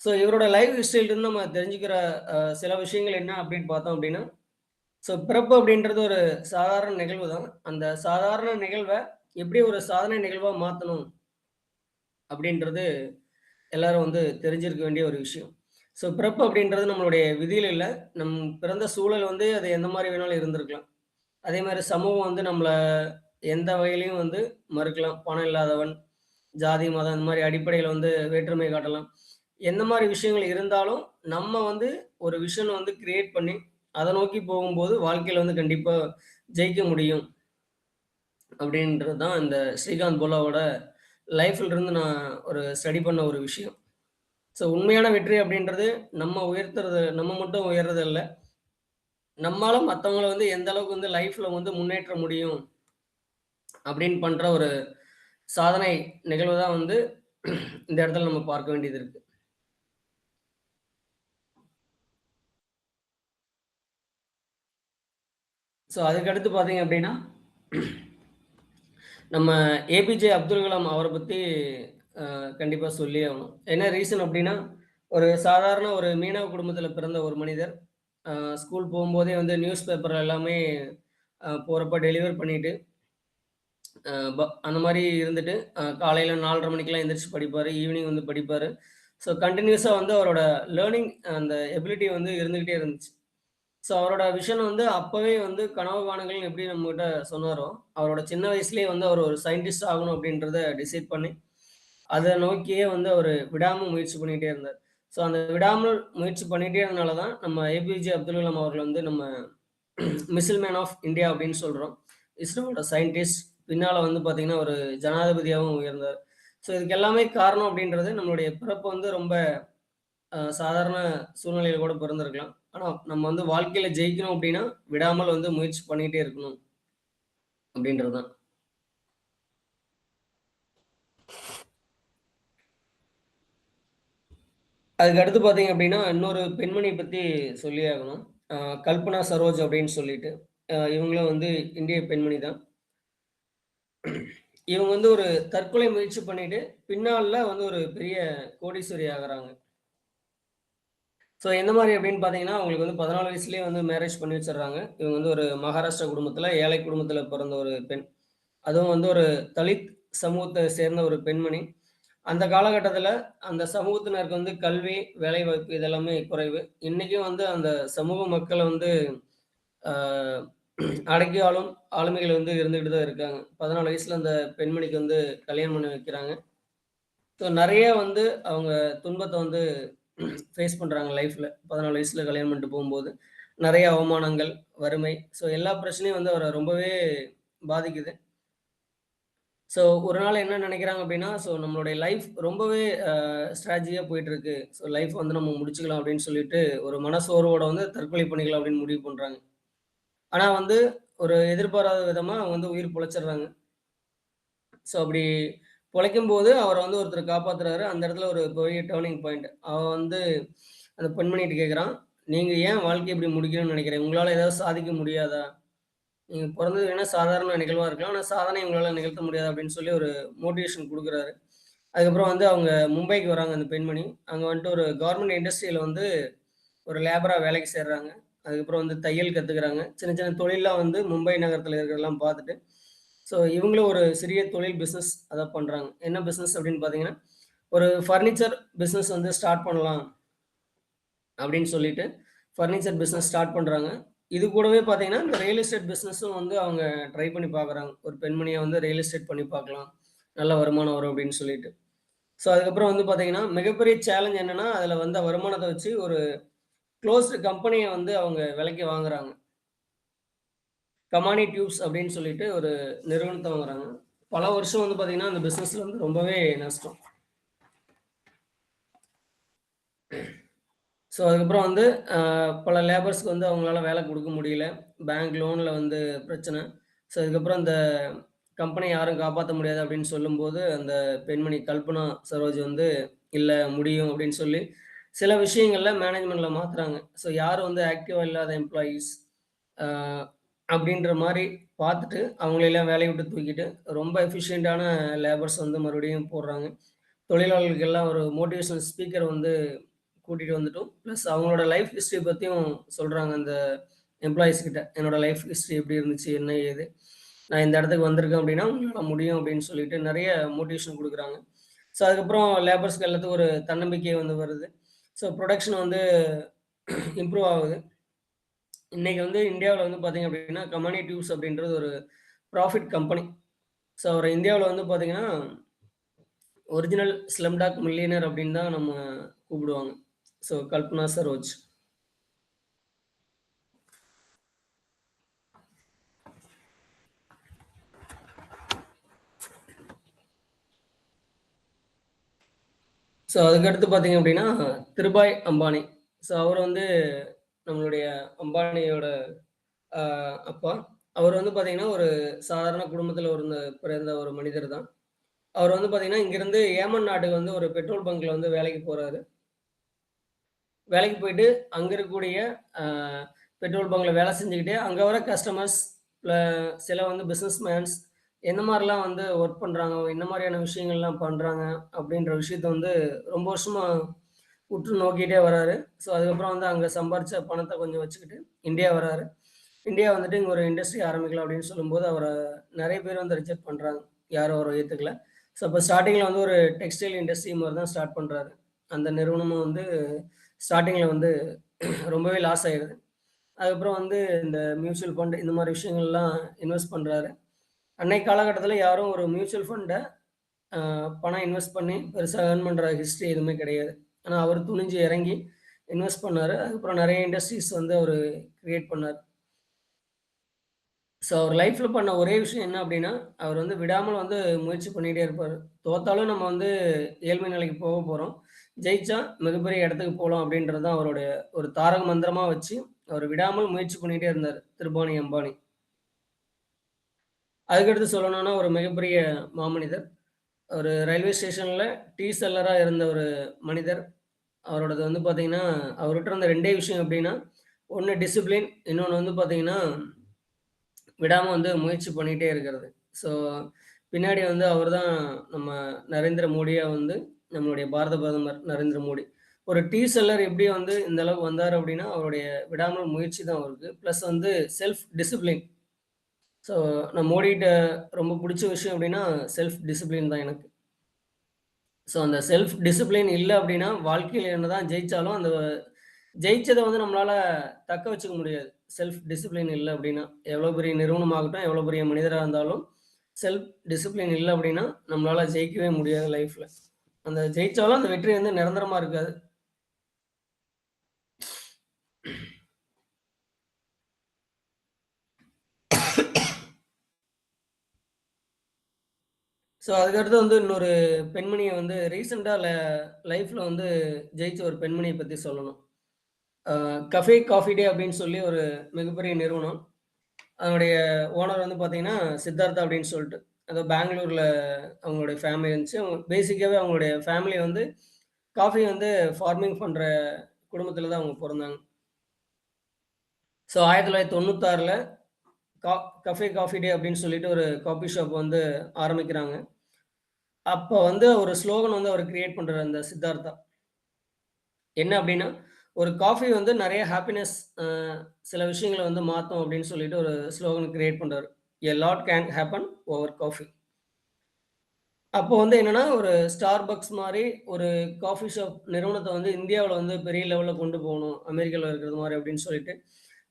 ஸோ இவரோட லைஃப் ஹிஸ்டரியிலிருந்து நம்ம தெரிஞ்சுக்கிற சில விஷயங்கள் என்ன அப்படின்னு பார்த்தோம் அப்படின்னா, ஸோ பிறப்பு அப்படின்றது ஒரு சாதாரண நிகழ்வு தான். அந்த சாதாரண நிகழ்வ எப்படி ஒரு சாதனை நிகழ்வா மாத்தணும் அப்படின்றது எல்லாரும் வந்து தெரிஞ்சிருக்க வேண்டிய ஒரு விஷயம். ஸோ பிறப்பு அப்படின்றது நம்மளுடைய விதியில இல்ல. நம் பிறந்த சூழல் வந்து அது எந்த மாரி வேணாலும் இருந்திருக்கலாம். அதே மாரி சமூகம் வந்து நம்மள எந்த வகையிலயும் வந்து மறுக்கலாம். பணம் இல்லாதவன், ஜாதி, மதம் இந்த மாரி அடிப்படையில வந்து வேற்றுமை காட்டலாம். எந்த மாரி விஷயங்கள் இருந்தாலும், நம்ம வந்து ஒரு விஷன் வந்து கிரியேட் பண்ணி, அத நோக்கி போகும்போது வாழ்க்கையில வந்து கண்டிப்பா ஜெயிக்க முடியும். அப்படின்றது தான் இந்த ஸ்ரீகாந்த் போலாவோட லைஃப்ல இருந்து நான் ஒரு ஸ்டடி பண்ண ஒரு விஷயம். ஸோ உண்மையான வெற்றி அப்படின்றது நம்ம மட்டும் உயர்றது இல்ல. நம்மால மத்தவங்கள வந்து எந்த அளவுக்கு வந்து லைஃப்ல வந்து முன்னேற்ற முடியும் அப்படின்னு பண்ற ஒரு சாதனை நிகழ்வு தான் வந்து இந்த இடத்துல நம்ம பார்க்க வேண்டியது இருக்கு. ஸோ அதுக்கு அடுத்து பார்த்தீங்க அப்படின்னா, நம்ம ஏபிஜே அப்துல் கலாம் அவர பத்தி கண்டிப்பா சொல்லியே ஆகணும். என்ன ரீசன் அப்படின்னா, ஒரு சாதாரண ஒரு மீனவ குடும்பத்தில பிறந்த ஒரு மனிதர். அ ஸ்கூல் போம்போதே வந்து நியூஸ் பேப்பர் எல்லாமே போறப்ப டெலிவர் பண்ணிட்டு, அ ப அந்த மாரி இருந்துட்டு, காலையில 4:30 மணிக்கெல்லாம் எந்திரிச்சு படிப்பாரு. ஈவினிங் வந்து படிப்பாரு. ஸோ கன்டினியூஸா வந்து அவரோட லேர்னிங் அந்த எபிலிட்டி வந்து இருந்துகிட்டே இருந்துச்சு. ஸோ அவரோட விஷன் வந்து அப்பவே வந்து கனவு காணுங்கள்னு எப்படி நம்மகிட்ட சொன்னாரோ, அவரோட சின்ன வயசுலயே வந்து அவர் ஒரு சயின்டிஸ்ட் ஆகணும் அப்படின்றத டிசைட் பண்ணி, அத நோக்கியே வந்து அவரு விடாம முயற்சி பண்ணிட்டே இருந்தார். ஸோ அந்த விடாமல் முயற்சி பண்ணிட்டே இருந்தனால தான் நம்ம ஏபிஜே அப்துல் கலாம் அவர்கள் வந்து நம்ம மிசில் மேன் ஆஃப் இந்தியா அப்படின்னு சொல்றோம். இஸ்ரோவோட சயின்டிஸ்ட். பின்னால வந்து பார்த்தீங்கன்னா, ஒரு ஜனாதிபதியாவும் உயர்ந்தார். ஸோ இதுக்கு எல்லாமே காரணம் அப்படின்றது நம்மளுடைய பிறப்பு வந்து ரொம்ப சாதாரண சூழ்நிலையில கூட பிறந்திருக்கலாம். ஆனா, நம்ம வந்து வாழ்க்கையில ஜெயிக்கணும் அப்டின்னா, விடாமல் வந்து முயற்சி பண்ணிட்டே இருக்கணும் அப்டின்றது தான். அதுக்கு அடுத்து பார்த்தீங்க அப்டின்னா, இன்னொரு பெண்மணிய பத்தி சொல்லியே ஆகணும். அ கல்பனா சரோஜ் அப்டின்னு சொல்லிட்டு. இவங்களும் வந்து இந்திய பெண்மணி தான். இவங்க வந்து ஒரு தற்கொலை முயற்சி பண்ணிட்டு, பின்னால வந்து ஒரு பெரிய கோடீஸ்வரி ஆகுறாங்க. ஸோ எந்த மாரி அப்படின்னு பார்த்தீங்கன்னா, அவங்களுக்கு வந்து 14 வயசுலயே வந்து மேரேஜ் பண்ணி வச்சுடுறாங்க. இவங்க வந்து ஒரு மகாராஷ்டிரா குடும்பத்தில, ஏழை குடும்பத்தில பிறந்த ஒரு பெண். அதுவும் வந்து ஒரு தலித் சமூகத்த சேர்ந்த ஒரு பெண்மணி. அந்த காலகட்டத்தில அந்த சமூகத்தினருக்கு வந்து கல்வி, வேலைவாய்ப்பு இதெல்லாமே குறைவு. இன்னைக்கும் வந்து அந்த சமூக மக்கள வந்து ஆ அடக்கி ஆளும் ஆளுமைகள் வந்து இருந்துகிட்டு தான் இருக்காங்க. 14 வயசுல அந்த பெண்மணிக்கு வந்து கல்யாணம் பண்ணி வைக்கிறாங்க. ஸோ நெறைய வந்து அவங்க துன்பத்த வந்து ஃபேஸ் பண்றாங்க லைஃப்ல. 14 வயசுல கல்யாணம் பண்ணிட்டு போம்போது. நெறைய அவமானங்கள், வறுமை. ஸோ எல்லா பிரச்சனையும் வந்து அவர ரொம்பவே பாதிக்குது. ஸோ ஒரு நாள் என்ன நெனைக்கிறாங்க அப்டின்னா, ஸோ நம்மளுடைய லைஃப் ரொம்பவே ஸ்ட்ராட்டஜியா போயிட்டுருக்கு. ஸோ லைஃப் வந்து நம்ம முடிச்சுக்கலாம் அப்டின்னு சொல்லிட்டு, ஒரு மனசோர்வோட வந்து தற்கொலை பண்ணிக்கலாம் அப்டின்னு முடிவு பண்றாங்க. ஆனா வந்து ஒரு எதிர்பாராத விதமா அவங்க வந்து உயிர் பொழச்சிடுறாங்க. ஸோ அப்படி பொழைக்கும்போது அவர வந்து ஒருத்தர் காப்பாத்துறாரு. அந்த இடத்துல ஒரு பெரிய டர்னிங் பாயிண்ட். அவன் வந்து அந்த பெண்மணிட்ட கேட்குறான், "நீங்க ஏன் வாழ்க்கைய இப்படி முடிக்கணும்னு நெனைக்கிறீங்க? உங்களால ஏதாவது சாதிக்க முடியாதா? நீங்க பொறந்தது வேணா சாதாரண நிகழ்வா இருக்கலாம். ஆனா சாதனை உங்களால நிகழ்த்த முடியாதா?" அப்படின்னு சொல்லி ஒரு மோட்டிவேஷன் குடுக்குறாரு. அதுக்கப்புறம் வந்து அவங்க மும்பைக்கு வராங்க அந்த பெண்மணி. அங்க வந்துட்டு ஒரு கவர்மெண்ட் இண்டஸ்ட்ரியில வந்து ஒரு லேபரா வேலைக்கு சேர்றாங்க. அதுக்கப்புறம் வந்து தையல் கத்துக்கிறாங்க. சின்ன சின்ன தொழில்லாம் வந்து மும்பை நகரத்தில இருக்கிறதெல்லாம் பார்த்துட்டு, ஸோ இவங்களும் ஒரு சிறிய தொழில் பிசினஸ் அத பண்றாங்க. என்ன பிசினஸ் அப்படின்னு பார்த்தீங்கன்னா, ஒரு ஃபர்னிச்சர் பிசினஸ் வந்து ஸ்டார்ட் பண்ணலாம் அப்படின்னு சொல்லிட்டு, ஃபர்னிச்சர் பிசினஸ் ஸ்டார்ட் பண்றாங்க. இது கூடவே பார்த்தீங்கன்னா, இந்த ரியல் எஸ்டேட் பிசினஸும் வந்து அவங்க ட்ரை பண்ணி பார்க்குறாங்க. ஒரு பெண்மணியா வந்து ரியல் எஸ்டேட் பண்ணி பார்க்கலாம். நல்ல வருமானம் வரும் அப்படின்னு சொல்லிட்டு. ஸோ அதுக்கப்புறம் வந்து பார்த்தீங்கன்னா, மிகப்பெரிய சேலஞ்ச் என்னன்னா, அதில வந்த வருமானத்த வச்சு ஒரு குளோஸ்டு கம்பெனிய வந்து அவங்க விலைக்கு வாங்குறாங்க. கமானி டியூப்ஸ் அப்படின்னு சொல்லிட்டு ஒரு நிறுவனத்த வாங்குறாங்க. பல வருஷம் வந்து பார்த்தீங்கன்னா, அந்த பிசினஸ்ல வந்து ரொம்பவே நஷ்டம். ஸோ அதுக்கப்புறம் வந்து அ பல லேபர்ஸ்க்கு வந்து அவங்களால வேலை குடுக்க முடியல. பேங்க் லோன்ல வந்து பிரச்சனை. ஸோ அதுக்கப்புறம் அந்த கம்பெனிய யாரும் காப்பாத்த முடியாது அப்படின்னு சொல்லும்போது, அந்த பெண்மணி கல்பனா சரோஜ் வந்து, "இல்ல முடியும்" அப்படின்னு சொல்லி, சில விஷயங்கள்ல மேனேஜ்மென்ட்ல மாத்துறாங்க. ஸோ யார் வந்து ஆக்டிவா இல்லாத எம்ப்ளாயீஸ் அ அப்படின்ற மாரி பார்த்துட்டு, அவங்களயெல்லாம் வேலைய விட்டு தூக்கிட்டு, ரொம்ப எஃபிஷியன்ட்டான லேபர்ஸ் வந்து மறுபடியும் போடுறாங்க. தொழிலாளர்களுக்கு எல்லாம் ஒரு மோட்டிவேஷனல் ஸ்பீக்கர் வந்து கூட்டிட்டு வந்துட்டும், பிளஸ் அவங்களோட லைஃப் ஹிஸ்டரி பத்தியும் சொல்றாங்க அந்த எம்ப்ளாயீஸ் கிட்ட. என்னோட லைஃப் ஹிஸ்டரி எப்படி இருந்துச்சு? என்ன ஏது? நான் இந்த இடத்துக்கு வந்திருக்கேன் அப்படின்னா, உங்களால முடியும் அப்படின்னு சொல்லிட்டு நெறைய மோட்டிவேஷன் குடுக்குறாங்க. ஸோ அதுக்கப்புறம் லேபர்ஸ்க்கு எல்லாத்துக்கும் ஒரு தன்னம்பிக்கை வந்து வருது. ஸோ புரொடக்ஷன் வந்து இம்ப்ரூவ் ஆகுது. இன்னைக்கு வந்து இந்தியாவுல வந்து பார்த்தீங்க அப்படின்னா, கமானி டியூப்ஸ் அப்படின்றது ஒரு ப்ராஃபிட் கம்பெனி. ஸோ அவர இந்தியாவுல வந்து பார்த்தீங்கன்னா, ஒரிஜினல் ஸ்லம்டாக் மில்லியனர் அப்படின்னு தான் நம்ம கூப்பிடுவாங்க. ஸோ கல்பனா சரோஜ். ஸோ அதுக்கடுத்து பார்த்தீங்க அப்படின்னா, திருபாய் அம்பானி. ஸோ அவர் வந்து நம்மளுடைய அம்பானியோட அ அப்பா. அவர் வந்து பார்த்தீங்கன்னா, ஒரு சாதாரண குடும்பத்தில பிறந்த ஒரு மனிதர் தான். அவர் வந்து பார்த்தீங்கன்னா, இங்கிருந்து ஏமன் நாட்டுக்கு வந்து ஒரு பெட்ரோல் பங்க்ல வந்து வேலைக்கு போறாரு. வேலைக்கு போயிட்டு, அங்க இருக்கக்கூடிய அ பெட்ரோல் பங்க்ல வேலை செஞ்சுக்கிட்டே, அங்க வர கஸ்டமர்ஸ், ப்ள சில வந்து பிசினஸ் மேன்ஸ் எந்த மாரிலாம் வந்து ஒர்க் பண்றாங்க, என்ன மாரியான விஷயங்கள்லாம் பண்றாங்க, அப்படின்ற விஷயத்த வந்து ரொம்ப வருஷமா உற்று நோக்கிட்டே வராரு. ஸோ, அதுக்கப்புறம் வந்து அங்க சம்பாரிச்ச பணத்த கொஞ்சம் வச்சுக்கிட்டு இந்தியா வராரு. இந்தியா வந்துட்டு இங்க ஒரு இண்டஸ்ட்ரி ஆரம்பிக்கலாம் அப்படின்னு சொல்லும்போது, அவர நெறைய பேர் வந்து ரிஜெக்ட் பண்றாங்க. யாரும் அவர ஏத்துக்கல. ஸோ, அப்ப ஸ்டார்ட்டிங்ல வந்து ஒரு டெக்ஸ்டைல் இண்டஸ்ட்ரி மாரி தான் ஸ்டார்ட் பண்றாரு. அந்த நிறுவனமும் வந்து ஸ்டார்ட்டிங்ல வந்து ரொம்பவே லாஸ் ஆயிருது. அதுக்கப்புறம் வந்து இந்த மியூச்சுவல் ஃபண்ட் இந்த மாரி விஷயங்கள்லாம் இன்வெஸ்ட் பண்றாரு. அன்னைய காலகட்டத்தில யாரும் ஒரு மியூச்சுவல் ஃபண்ட அ பணம் இன்வெஸ்ட் பண்ணி பெருசா ஏர்ன் பண்ற ஹிஸ்டரி எதுவுமே கிடையாது. ஆனா அவரு துணிஞ்சு இறங்கி இன்வெஸ்ட் பண்ணாரு. அதுக்கப்புறம் நெறைய இண்டஸ்ட்ரீஸ் வந்து அவரு கிரியேட் பண்ணாரு. ஸோ அவர் லைஃப்ல பண்ண ஒரே விஷயம் என்ன அப்டின்னா, அவர் வந்து விடாமல் வந்து முயற்சி பண்ணிட்டே இருப்பாரு. தோத்தாலும் நம்ம வந்து ஏழ்மை நிலைக்கு போறோம். ஜெயிச்சா மிகப்பெரிய இடத்துக்கு போலாம் அப்டின்றது தான் அவருடைய ஒரு தாரக மந்திரமா வச்சு, அவர் விடாமல் முயற்சி பண்ணிட்டே இருந்தாரு. திருபானி அம்பானி. அதுக்கடுத்து சொல்லணும்னா ஒரு மிகப்பெரிய மாமனிதர். ஒரு ரயில்வே ஸ்டேஷன்ல டீ செல்லரா இருந்த ஒரு மனிதர். அவரோடது வந்து பார்த்தீங்கன்னா, அவர்கிட்ட இருந்த 2டே விஷயம் எப்டின்னா, ஒண்ணு டிசிப்ளின், இன்னொன்னு வந்து பார்த்தீங்கன்னா, விடாம வந்து முயற்சி பண்ணிட்டே இருக்கிறது. ஸோ பின்னாடி வந்து அவர் தான் நம்ம நரேந்திர மோடியா வந்து நம்மளுடைய பாரத பிரதமர் நரேந்திர மோடி. ஒரு டீ செல்லர் எப்படி வந்து இந்த அளவுக்கு வந்தாரு அப்படின்னா, அவருடைய விடாமல் முயற்சி தான் அவருக்கு. பிளஸ் வந்து செல்ஃப் டிசிப்ளின். ஸோ நான் மோடிட்ட ரொம்ப புடிச்ச விஷயம் அப்படின்னா, செல்ஃப் டிசிப்ளின் தான் எனக்கு. ஸோ அந்த செல்ஃப் டிசிப்ளின் இல்ல அப்படின்னா, வாழ்க்கையில என்னதான் ஜெயிச்சாலும், அந்த ஜெயிச்சத வந்து நம்மளால தக்க வச்சுக்க முடியாது. செல்ஃப் டிசிப்ளின் இல்ல அப்படின்னா. எவ்வளோ பெரிய நிறுவனமாகட்டும், எவ்வளோ பெரிய மனிதரா இருந்தாலும், செல்ஃப் டிசிப்ளின் இல்ல அப்படின்னா, நம்மளால ஜெயிக்கவே முடியாது லைஃப்ல. அந்த ஜெயிச்சாலும் அந்த வெற்றி வந்து நிரந்தரமா இருக்காது. ஸோ அதுக்கடுத்து வந்து இன்னொரு பெண்மணிய வந்து ரீசென்ட்டா லைஃப்ல வந்து ஜெயிச்ச ஒரு பெண்மணிய பத்தி சொல்லணும். அ கஃபே காஃபி டே அப்படின்னு சொல்லி ஒரு மிகப்பெரிய நிறுவனம். அதனுடைய ஓனர் வந்து பார்த்தீங்கன்னா, சித்தார்த்தா அப்படின்னு சொல்லிட்டு. ஏதோ பெங்களூர்ல அவங்களுடைய ஃபேமிலி இருந்துச்சு. அவங்க பேசிக்காவே அவங்களுடைய ஃபேமிலி வந்து காஃபி வந்து ஃபார்மிங் பண்ற குடும்பத்தில தான் அவங்க பொறந்தாங்க. ஸோ 1996ல கா கஃபே காஃபி டே அப்படின்னு சொல்லிட்டு ஒரு காஃபி ஷாப் வந்து ஆரம்பிக்கிறாங்க. அப்ப வந்து ஒரு ஸ்லோகன் வந்து அவர் கிரியேட் பண்றாரு அந்த சித்தார்த்தா. என்ன அப்டின்னா, ஒரு காஃபி வந்து நெறைய ஹாப்பினஸ் சில விஷயங்கள வந்து மாத்தும் அப்டின்னு சொல்லிட்டு ஒரு ஸ்லோகன் கிரியேட் பண்றாரு. A lot can happen over coffee. அப்போ வந்து என்னன்னா, ஒரு Starbucks மாரி ஒரு காஃபி ஷாப் நிறுவனத்த வந்து இந்தியாவுல வந்து பெரிய லெவல்ல கொண்டு போணும். அமெரிக்கால இருக்கிறது மாரி அப்டின்னு சொல்லிட்டு,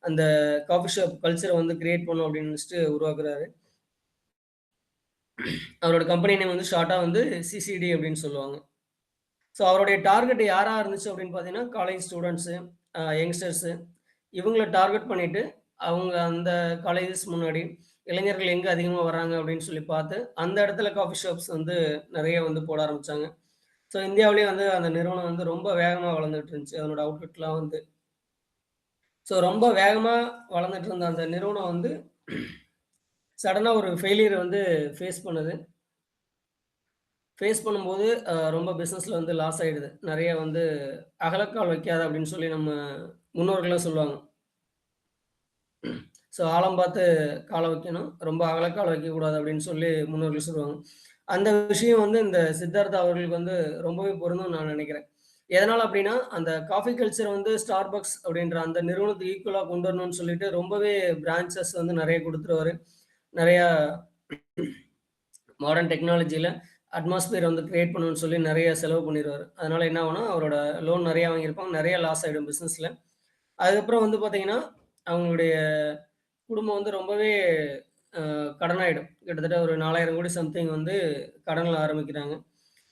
அந்த காஃபி ஷாப் கல்ச்சர வந்து கிரியேட் பண்ணணும் அப்டின்னு நெனச்சுட்டு உருவாக்குறாரு. அவரோட கம்பெனி நேம் வந்து ஷார்ட்டா வந்து சிசிடி அப்டின்னு சொல்லுவாங்க. ஸோ அவருடைய டார்கெட் யாரா இருந்துச்சு அப்படின்னு பார்த்தீங்கன்னா, காலேஜ் ஸ்டூடண்ட்ஸு, யங்ஸ்டர்ஸு இவங்கள டார்கெட் பண்ணிட்டு, அவங்க அந்த காலேஜஸ் முன்னாடி இளைஞர்கள் எங்க அதிகமா வராங்க அப்படின்னு சொல்லி பார்த்து, அந்த இடத்துல காஃபி ஷாப்ஸ் வந்து நெறைய வந்து போட ஆரம்பிச்சாங்க. ஸோ இந்தியாவிலேயே வந்து அந்த நிறுவனம் வந்து ரொம்ப வேகமா வளர்ந்துட்டு இருந்துச்சு. அதனோட அவுட்லெட்லாம் வந்து. ஸோ ரொம்ப வேகமா வளர்ந்துட்டு இருந்த அந்த நிறுவனம் வந்து சடனா ஒரு ஃபெயிலியர் வந்து ஃபேஸ் பண்ணுது. ஃபேஸ் பண்ணும்போது ரொம்ப பிசினஸ்ல வந்து லாஸ் ஆயிடுது. நெறைய வந்து "அகலக்கால் வைக்காத" அப்படின்னு சொல்லி நம்ம முன்னோர்கள்லாம் சொல்லுவாங்க. ஸோ "ஆழம் பார்த்து கால வைக்கணும். ரொம்ப அகலக்கால் வைக்கக்கூடாது" அப்படின்னு சொல்லி முன்னோர்கள் சொல்லுவாங்க. அந்த விஷயம் வந்து இந்த சித்தார்த்தா அவர்களுக்கு வந்து ரொம்பவே பொருந்தும்னு நான் நெனைக்கிறேன். எதனால அப்படின்னா, அந்த காஃபி கல்ச்சர் வந்து Starbucks அப்படின்ற அந்த நிறுவனத்துக்கு ஈக்குவலா கொண்டு வரணும்னு சொல்லிட்டு ரொம்பவே பிரான்ச்சஸ் வந்து நெறைய குடுத்துருவாரு. நெறையா மாடர்ன் டெக்னாலஜில அட்மாஸ்பியர் வந்து கிரியேட் பண்ணணும்னு சொல்லி நெறைய செலவு பண்ணிருவாரு. அதனால என்ன ஆகும்னா, அவரோட லோன் நெறைய வாங்கியிருப்பாங்க. நெறைய லாஸ் ஆயிடும் பிசினஸ்ல. அதுக்கப்புறம் வந்து பார்த்தீங்கன்னா, அவங்களுடைய குடும்பம் வந்து ரொம்பவே அ கடனாயிடும். கிட்டத்தட்ட ஒரு 4000 கோடி சம்திங் வந்து கடன்ல ஆரம்பிக்கிறாங்க.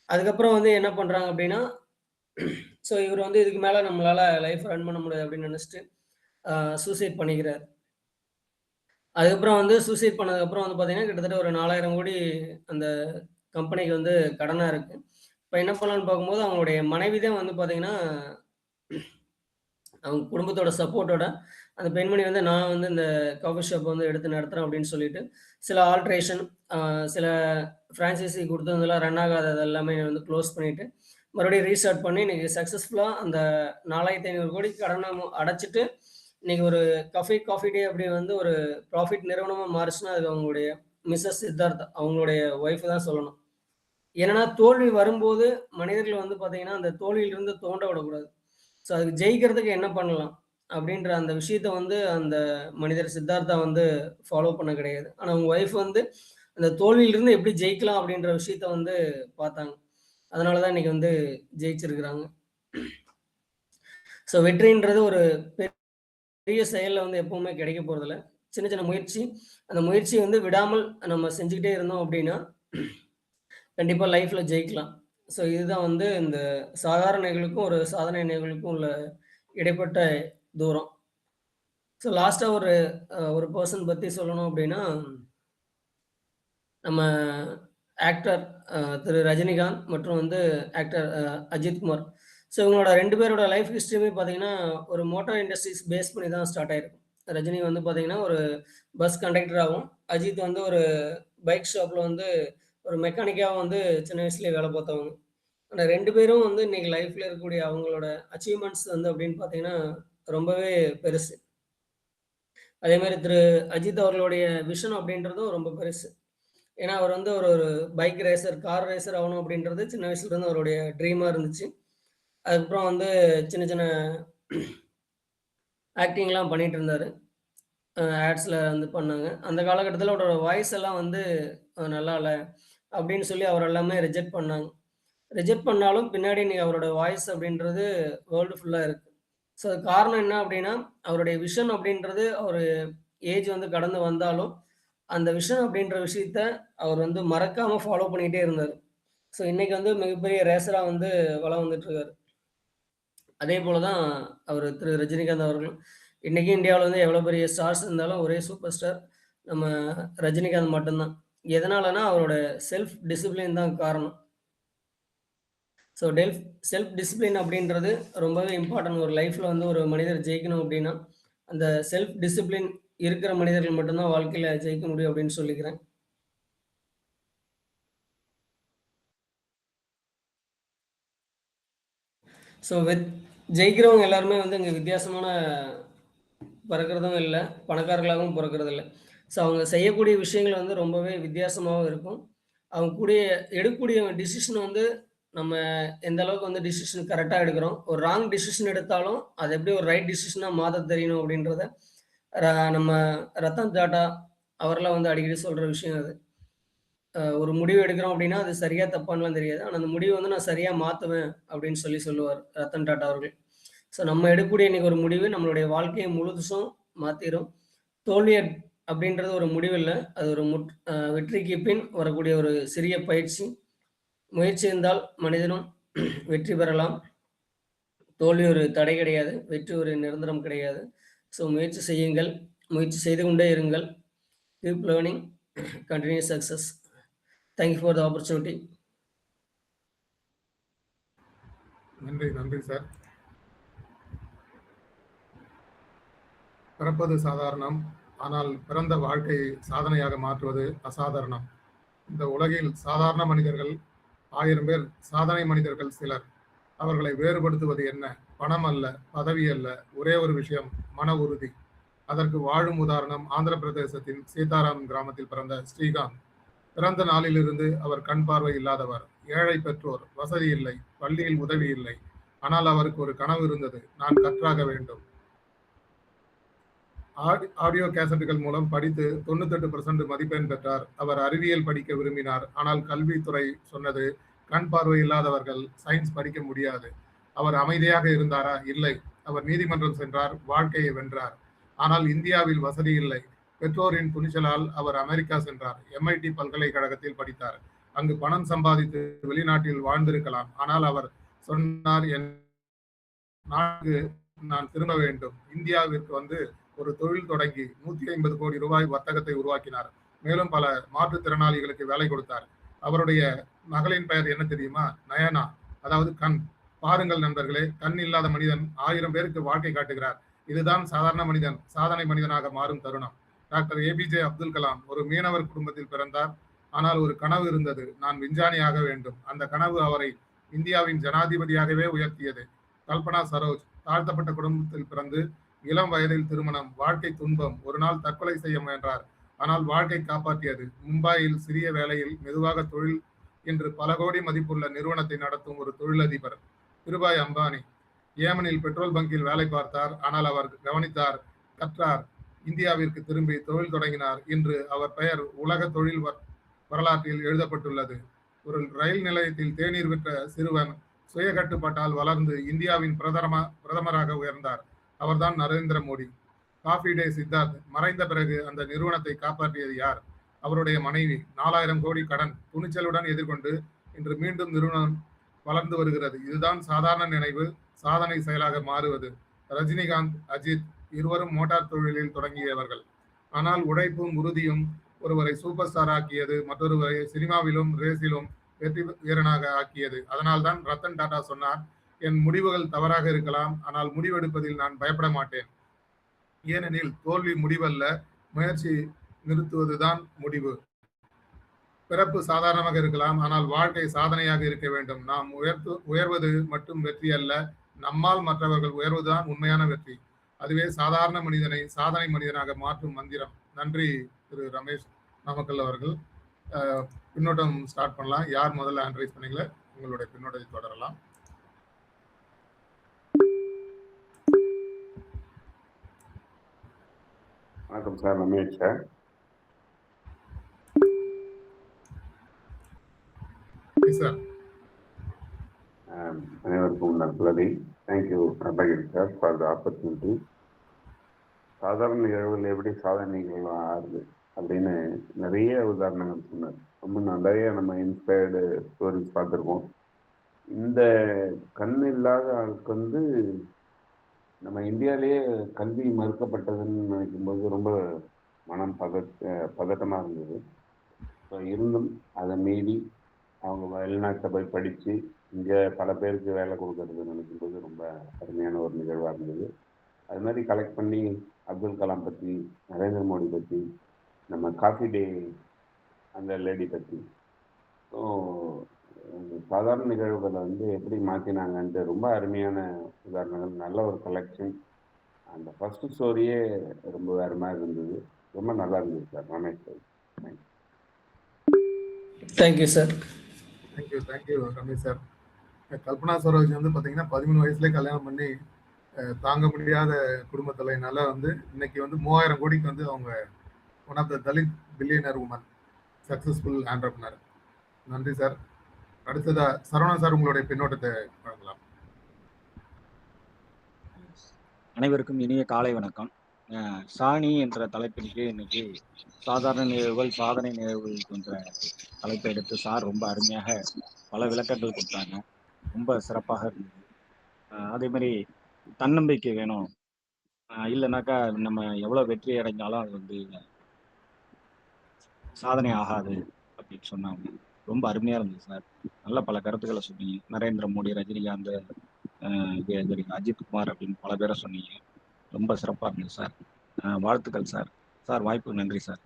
அதுக்கப்புறம் வந்து என்ன பண்றாங்க அப்டின்னா, ஸோ இவரு வந்து இதுக்கு மேல நம்மளால லைஃப் ரன் பண்ண முடியாது அப்டின்னு நெனச்சுட்டு, அ சூசைட் பண்ணிக்கிறாரு. அதுக்கப்புறம் வந்து சூசைட் பண்ணதுக்கப்புறம் வந்து பார்த்தீங்கன்னா, கிட்டத்தட்ட ஒரு 4000 கோடி அந்த கம்பெனிக்கு வந்து கடனா இருக்கு. இப்ப என்ன பண்ணலான்னு பார்க்கும்போது, அவங்களுடைய மனைவி தான் வந்து பார்த்தீங்கன்னா, அவங்க குடும்பத்தோட சப்போர்ட்டோட அந்த பெண்மணி வந்து, "நான் வந்து இந்த காஃபி ஷாப் வந்து எடுத்து நடத்துறேன்" அப்படின்னு சொல்லிட்டு, சில ஆல்ட்ரேஷன் அ சில ஃப்ரான்சைஸி குடுத்ததெல்லாம் ரன் ஆகாதது எல்லாமே வந்து க்ளோஸ் பண்ணிட்டு, மறுபடியும் ரீஸ்டார்ட் பண்ணி இன்னைக்கு சக்சஸ்ஃபுல்லா அந்த 4500 கோடி கடன அடைச்சுட்டு, இன்னைக்கு ஒரு காஃபி டே அப்படி வந்து ஒரு ப்ராஃபிட் நிறுவனமா மாறுச்சுன்னா, அது அவங்களுடைய மிஸ்ஸஸ் சித்தார்த்தா அவங்களுடைய ஒய்ஃப் தான் சொல்லணும். என்னன்னா, தோல்வி வரும்போது மனிதர்கள் வந்து பார்த்தீங்கன்னா, அந்த தோல்வியிலிருந்து தோண்ட விடக்கூடாது. ஸோ, அதுக்கு ஜெயிக்கிறதுக்கு என்ன பண்ணலாம்? அப்படின்ற அந்த விஷயத்த வந்து அந்த மனிதர் சித்தார்த்தா வந்து ஃபாலோ பண்ண கிடையாது. ஆனா, அவங்க ஒய்ஃப் வந்து அந்த தோல்வியிலிருந்து எப்படி ஜெயிக்கலாம் அப்படின்ற விஷயத்த வந்து பார்த்தாங்க. அதனால தான் இன்னைக்கு வந்து ஜெயிச்சிருக்கிறாங்க. ஸோ, வெற்றின்றது ஒரு பெரிய செயல்ல வந்து எப்பவுமே கிடைக்க போறதில்ல. சின்ன சின்ன முயற்சி, அந்த முயற்சிய வந்து விடாமல் நம்ம செஞ்சுக்கிட்டே இருந்தோம் அப்படின்னா, கண்டிப்பா லைஃப்ல ஜெயிக்கலாம். ஸோ, இதுதான் வந்து இந்த சாதாரண நிகழ்வுக்கும், ஒரு சாதனை நிகழ்வுக்கும் உள்ள இடைப்பட்ட தூரம். ஸோ, லாஸ்ட்டா ஒரு பெர்சன் பத்தி சொல்லணும் அப்டின்னா, நம்ம ஆக்டர் திரு ரஜினிகாந்த் மற்றும் வந்து ஆக்டர் அஜித் குமார். ஸோ, இவங்களோட 2 பேரோட லைஃப் ஹிஸ்டரியுமே பார்த்தீங்கன்னா, ஒரு மோட்டார் இண்டஸ்ட்ரீஸ் பேஸ் பண்ணி தான் ஸ்டார்ட் ஆயிருக்கும். ரஜினி வந்து பார்த்தீங்கன்னா, ஒரு பஸ் கண்டக்டராவும், அஜித் வந்து ஒரு பைக் ஷாப்ல வந்து ஒரு மெக்கானிக்காவும் வந்து சின்ன வயசுலயே வேல பார்த்தவங்க. ஆனா 2 பேரும் வந்து இன்னைக்கு லைஃப்ல இருக்கக்கூடிய அவங்களோட அச்சீவ்மென்ட்ஸ் வந்து அப்படின்னு பார்த்தீங்கன்னா, ரொம்பவே பெருசு. அதேமாரி திரு அஜித் அவர்களுடைய விஷன் அப்படின்றதும் ரொம்ப பெருசு. ஏன்னா அவர் வந்து ஒரு ஒரு பைக் ரேசர், கார் ரேசர் ஆகணும் அப்படின்றது சின்ன வயசுலேருந்து அவருடைய ட்ரீமா இருந்துச்சு. அதுக்கப்புறம் வந்து சின்ன சின்ன ஆக்டிங்லாம் பண்ணிட்டு இருந்தாரு. ஆட்ஸ்ல வந்து பண்ணாங்க. அந்த காலகட்டத்தில அவரோட வாய்ஸ் எல்லாம் வந்து நல்லா இல்ல அப்படின்னு சொல்லி அவர எல்லாமே ரிஜெக்ட் பண்ணாங்க. ரிஜெக்ட் பண்ணாலும் பின்னாடி நீ அவரோட வாய்ஸ் அப்படின்றது வேர்ல்டு ஃபுல்லா இருக்கு. ஸோ அதுக்கு காரணம் என்ன அப்படின்னா, அவருடைய விஷன் அப்படின்றது அவரு ஏஜ் வந்து கடந்து வந்தாலும், அந்த விஷன் அப்படின்ற விஷயத்த அவர் வந்து மறக்காம ஃபாலோ பண்ணிட்டே இருந்தாரு. ஸோ இன்னைக்கு வந்து மிகப்பெரிய ரேசரா வந்து வலம் வந்துட்டு இருக்காரு. அதே போல தான் அவரு திரு ரஜினிகாந்த் அவர்களும். இன்னைக்கும் இந்தியாவுல வந்து எவ்வளோ பெரிய ஸ்டார்ஸ் இருந்தாலும் ஒரே சூப்பர் ஸ்டார் நம்ம ரஜினிகாந்த் மட்டும் தான். எதனாலனா அவரோட செல்ஃப் டிசிப்ளின் தான் காரணம். ஸோ செல்ஃப் டிசிப்ளின் அப்படின்றது ரொம்பவே இம்பார்ட்டன்ட். ஒரு லைஃப்ல வந்து ஒரு மனிதர் ஜெயிக்கணும் அப்படின்னா, அந்த செல்ஃப் டிசிப்ளின் இருக்கிற மனிதர்கள் மட்டும் தான் வாழ்க்கையில ஜெயிக்க முடியும் அப்படின்னு சொல்லிக்கிறேன். ஸோ ஜெயிக்கிறவங்க எல்லாருமே வந்து இங்க வித்தியாசமான பிறக்கிறதும் இல்ல, பணக்காரர்களாகவும் பொறக்கிறது இல்ல. ஸோ அவங்க செய்யக்கூடிய விஷயங்கள் வந்து ரொம்பவே வித்தியாசமாவும் இருக்கும். அவங்க எடுக்கக்கூடிய டிசிஷன் வந்து நம்ம எந்த அளவுக்கு வந்து டிசிஷன் கரெக்ட்டா எடுக்கிறோம். ஒரு ராங் டிசிஷன் எடுத்தாலும், அது எப்படி ஒரு ரைட் டிசிஷனா மாத்தத் தெரியணும் அப்படின்றத, ர நம்ம ரத்தன் டாட்டா அவர்லாம் வந்து அடிக்கடி சொல்ற விஷயம் அது. ஒரு முடிவு எடுக்கிறோம் அப்படின்னா, அது சரியா தப்பான்னுலாம் தெரியாது. ஆனா அந்த முடிவ வந்து நான் சரியா மாத்துவேன் அப்படின்னு சொல்லுவார் ரத்தன் டாட்டா அவர்கள். ஸோ நம்ம எடுக்கக்கூடிய இன்னைக்கு ஒரு முடிவு நம்மளுடைய வாழ்க்கைய முழுதும் மாத்திரும். தோல்வி அப்படின்றது ஒரு முடிவு இல்ல. அது ஒரு வெற்றிக்கு பின் வரக்கூடிய ஒரு சிறிய பயிற்சி. முயற்சி இருந்தால் மனிதனும் வெற்றி பெறலாம். தோல்வி ஒரு தடை கிடையாது. வெற்றி ஒரு நிரந்தரம் கிடையாது. ஸோ முயற்சி செய்யுங்கள். முயற்சி செய்து கொண்டே இருங்கள். Keep learning. Continue success. Thank you for the opportunity. நன்றி, நன்றி சார். பிறப்பது சாதாரணம். ஆனால் பிறந்த வாழ்க்கையை சாதனையாக மாற்றுவது அசாதாரணம். இந்த உலகில் சாதாரண மனிதர்கள் 1000 பேர், சாதனை மனிதர்கள் சிலர். அவர்களை வேறுபடுத்துவது என்ன? பணம் அல்ல, பதவி அல்ல, ஒரே ஒரு விஷயம், மன உறுதி. அதற்கு வாழும் உதாரணம் ஆந்திர பிரதேசத்தின் சீதாராம் கிராமத்தில் பிறந்த ஸ்ரீகாந்த். பிறந்த நாளிலிருந்து அவர் கண் பார்வை இல்லாதவர், ஏழை பெற்றோர், வசதி இல்லை, பள்ளியில் உதவி இல்லை. ஆனால் அவருக்கு ஒரு கனவு இருந்தது, நான் கற்றாக வேண்டும். ஆடியோ கேசட்டுகள் மூலம் படித்து 98% மதிப்பெண் பெற்றார். அவர் அறிவியல் படிக்க விரும்பினார். ஆனால் கல்வித்துறை சொன்னது, கண் பார்வை இல்லாதவர்கள் சயின்ஸ் படிக்க முடியாது. அவர் அமைதியாக இருந்தாரா? இல்லை. அவர் நீதிமன்றம் சென்றார், வாழ்க்கையை வென்றார். ஆனால் இந்தியாவில் வசதி இல்லை. பெற்றோரின் துணிச்சலால் அவர் அமெரிக்கா சென்றார். MIT பல்கலைக்கழகத்தில் படித்தார். அங்கு பணம் சம்பாதித்து வெளிநாட்டில் வாழ்ந்திருக்கலாம். ஆனால் அவர் சொன்னார், என் நாட்டுக்கு நான் திரும்ப வேண்டும். இந்தியாவிற்கு வந்து ஒரு தொழில் தொடங்கி 150 கோடி ரூபாய் வர்த்தகத்தை உருவாக்கினார். மேலும் பல மாற்றுத்திறனாளிகளுக்கு வேலை கொடுத்தார். அவருடைய மகளின் பெயர் என்ன தெரியுமா? நயனா, அதாவது கண். பாருங்கள் நண்பர்களே, கண் இல்லாத மனிதன் 1000 பேருக்கு வாழ்க்கை காட்டுகிறார். இதுதான் சாதாரண மனிதன் சாதனை மனிதனாக மாறும் தருணம். டாக்டர் APJ அப்துல் கலாம் ஒரு மீனவர் குடும்பத்தில் பிறந்தார். ஆனால் ஒரு கனவு இருந்தது, நான் விஞ்ஞானியாக வேண்டும். அந்த கனவு அவரை இந்தியாவின் ஜனாதிபதியாகவே உயர்த்தியது. கல்பனா சரோஜ் தாழ்த்தப்பட்ட குடும்பத்தில் பிறந்து இளம் வயதில் திருமணம், வாழ்க்கை துன்பம். ஒரு நாள் தற்கொலை செய்ய முயன்றார். ஆனால் வாழ்க்கை காப்பாற்றியது. மும்பையில் சிறிய வேலையில் மெதுவாக தொழில் இன்று பல கோடி மதிப்புள்ள நிறுவனத்தை நடத்தும் ஒரு தொழிலதிபர். திருபாய் அம்பானி ஏமனில் பெட்ரோல் பங்கில் வேலை பார்த்தார். ஆனால் அவர் கவனித்தார், கற்றார், இந்தியாவிற்கு திரும்பி தொழில் தொடங்கினார். இன்று அவர் பெயர் உலக தொழில் வரலாற்றில் எழுதப்பட்டுள்ளது. ஒரு ரயில் நிலையத்தில் தேநீர் விற்ற சிறுவன் சுய கட்டுப்பாட்டால் வளர்ந்து இந்தியாவின் பிரதமராக உயர்ந்தார். அவர்தான் நரேந்திர மோடி. காஃபி டே சித்தார்த் மறைந்த பிறகு அந்த நிறுவனத்தை காப்பாற்றியது யார்? அவருடைய மனைவி. 4000 கோடி கடன் துணிச்சலுடன் எதிர்கொண்டு இன்று மீண்டும் நிறுவனம் வளர்ந்து வருகிறது. இதுதான் சாதாரண நினைவு சாதனை செயலாக மாறுவது. ரஜினிகாந்த், அஜித் இருவரும் மோட்டார் தொழிலில் தொடங்கியவர்கள். ஆனால் உழைப்பும் உறுதியும் ஒருவரை சூப்பர் ஸ்டார் ஆக்கியது, மற்றொருவரை சினிமாவிலும் ரேஸிலும் வெற்றி வீரனாக ஆக்கியது. அதனால்தான் ரத்தன் டாடா சொன்னார், என் முடிவுகள் தவறாக இருக்கலாம், ஆனால் முடிவெடுப்பதில் நான் பயப்பட மாட்டேன். ஏனெனில் தோல்வி முடிவல்ல, முயற்சி நிறுத்துவதுதான் முடிவு. பிறப்பு சாதாரணமாக இருக்கலாம், ஆனால் வாழ்க்கை சாதனையாக இருக்க வேண்டும். நாம் உயர்வது மட்டும் வெற்றி அல்ல, நம்மால் மற்றவர்கள் உயர்வதுதான் உண்மையான வெற்றி. அதுவே சாதாரண மனிதனை சாதனை மனிதனாக மாற்றும் மந்திரம். நன்றி திரு ரமேஷ் நாமக்கல் அவர்கள். பின்னோட்டம் ஸ்டார்ட் பண்ணலாம். யார் முதல்ல ஹேண்ட் ரைஸ் பண்ணீங்களோ உங்களுடைய பின்னோட்டத்தை தொடரலாம். வணக்கம் சார், ரமேஷ் சார். சார் அனைவருக்கும் நற்புலதை. தேங்க்யூ பிரபகிரி சார் ஃபார் த ஆப்பர்ச்சுனிட்டி. சாதாரண நிகழ்வுகள் எப்படி சாதனைகள் ஆகுது அப்படின்னு நிறைய உதாரணங்கள் சொன்னார். ரொம்ப நிறைய நம்ம இன்ஸ்பயர்டு ஸ்டோரிஸ் பார்த்துருக்கோம். இந்த கண் இல்லாத ஆளுக்கு வந்து நம்ம இந்தியாவிலேயே கல்வி மறுக்கப்பட்டதுன்னு நினைக்கும்போது ரொம்ப மனம் பதட்டமாக இருந்தது. ஸோ இருந்தும் அதை மீறி அவங்க வெளிநாட்டில் போய் படித்து இங்கே பல பேருக்கு வேலை கொடுக்கறது நினைக்கும்போது ரொம்ப அருமையான ஒரு நிகழ்வாக இருந்தது. அது மாதிரி கலெக்ட் பண்ணி அப்துல் கலாம் பற்றி, நரேந்திர மோடி பற்றி, நம்ம காஃபி டே அந்த லேடி பற்றி, ஸோ சாதாரண நிகழ்வுகளை வந்து எப்படி மாற்றினாங்கன்ட்டு ரொம்ப அருமையான உதாரணங்கள், நல்ல ஒரு கலெக்ஷன். அந்த ஃபஸ்ட்டு ஸ்டோரியே ரொம்ப வேறு மாதிரி இருந்தது. ரொம்ப நல்லா இருந்தது sir. Ramesh sir, thank you sir. Thank you Ramesh sir. Kalpana Saroj வந்து பார்த்தீங்கன்னா 13 வயசுலேயே கல்யாணம் பண்ணி தாங்க முடியாத குடும்பத்தினால வந்து இன்னைக்கு வந்து 3000 கோடிக்கு வந்து அவங்க one of the Dalit billionaire woman, successful entrepreneur. நன்றி சார். அடுத்ததா சரவணன் சார், உங்களுடைய பின்னோட்டத்தை வழங்கலாம். அனைவருக்கும் இனிய காலை வணக்கம். சாணி என்ற தலைப்பிற்கு இன்னைக்கு சாதாரண நிகழ்வுகள், சாதனை நிகழ்வுகள் என்ற தலைப்பை எடுத்து சார் ரொம்ப அருமையாக பல விளக்கங்கள் கொடுத்தாங்க. ரொம்ப சிறப்பாக இருந்தது. அதே மாதிரி தன்னம்பிக்கை வேணும், இல்லைனாக்கா நம்ம எவ்வளோ வெற்றி அடைஞ்சாலும் அது வந்து சாதனை ஆகாது அப்படின்னு சொன்னாங்க. ரொம்ப அருமையாக இருந்தது சார். நல்ல பல கருத்துக்களை சொன்னீங்க. நரேந்திர மோடி, ரஜினிகாந்த், அஜித் குமார் அப்படின்னு பல பேரை சொன்னீங்க. ரொம்ப சிறப்பாக இருந்தது சார். வாழ்த்துக்கள் சார். சார் வாய்ப்பு நன்றி சார்.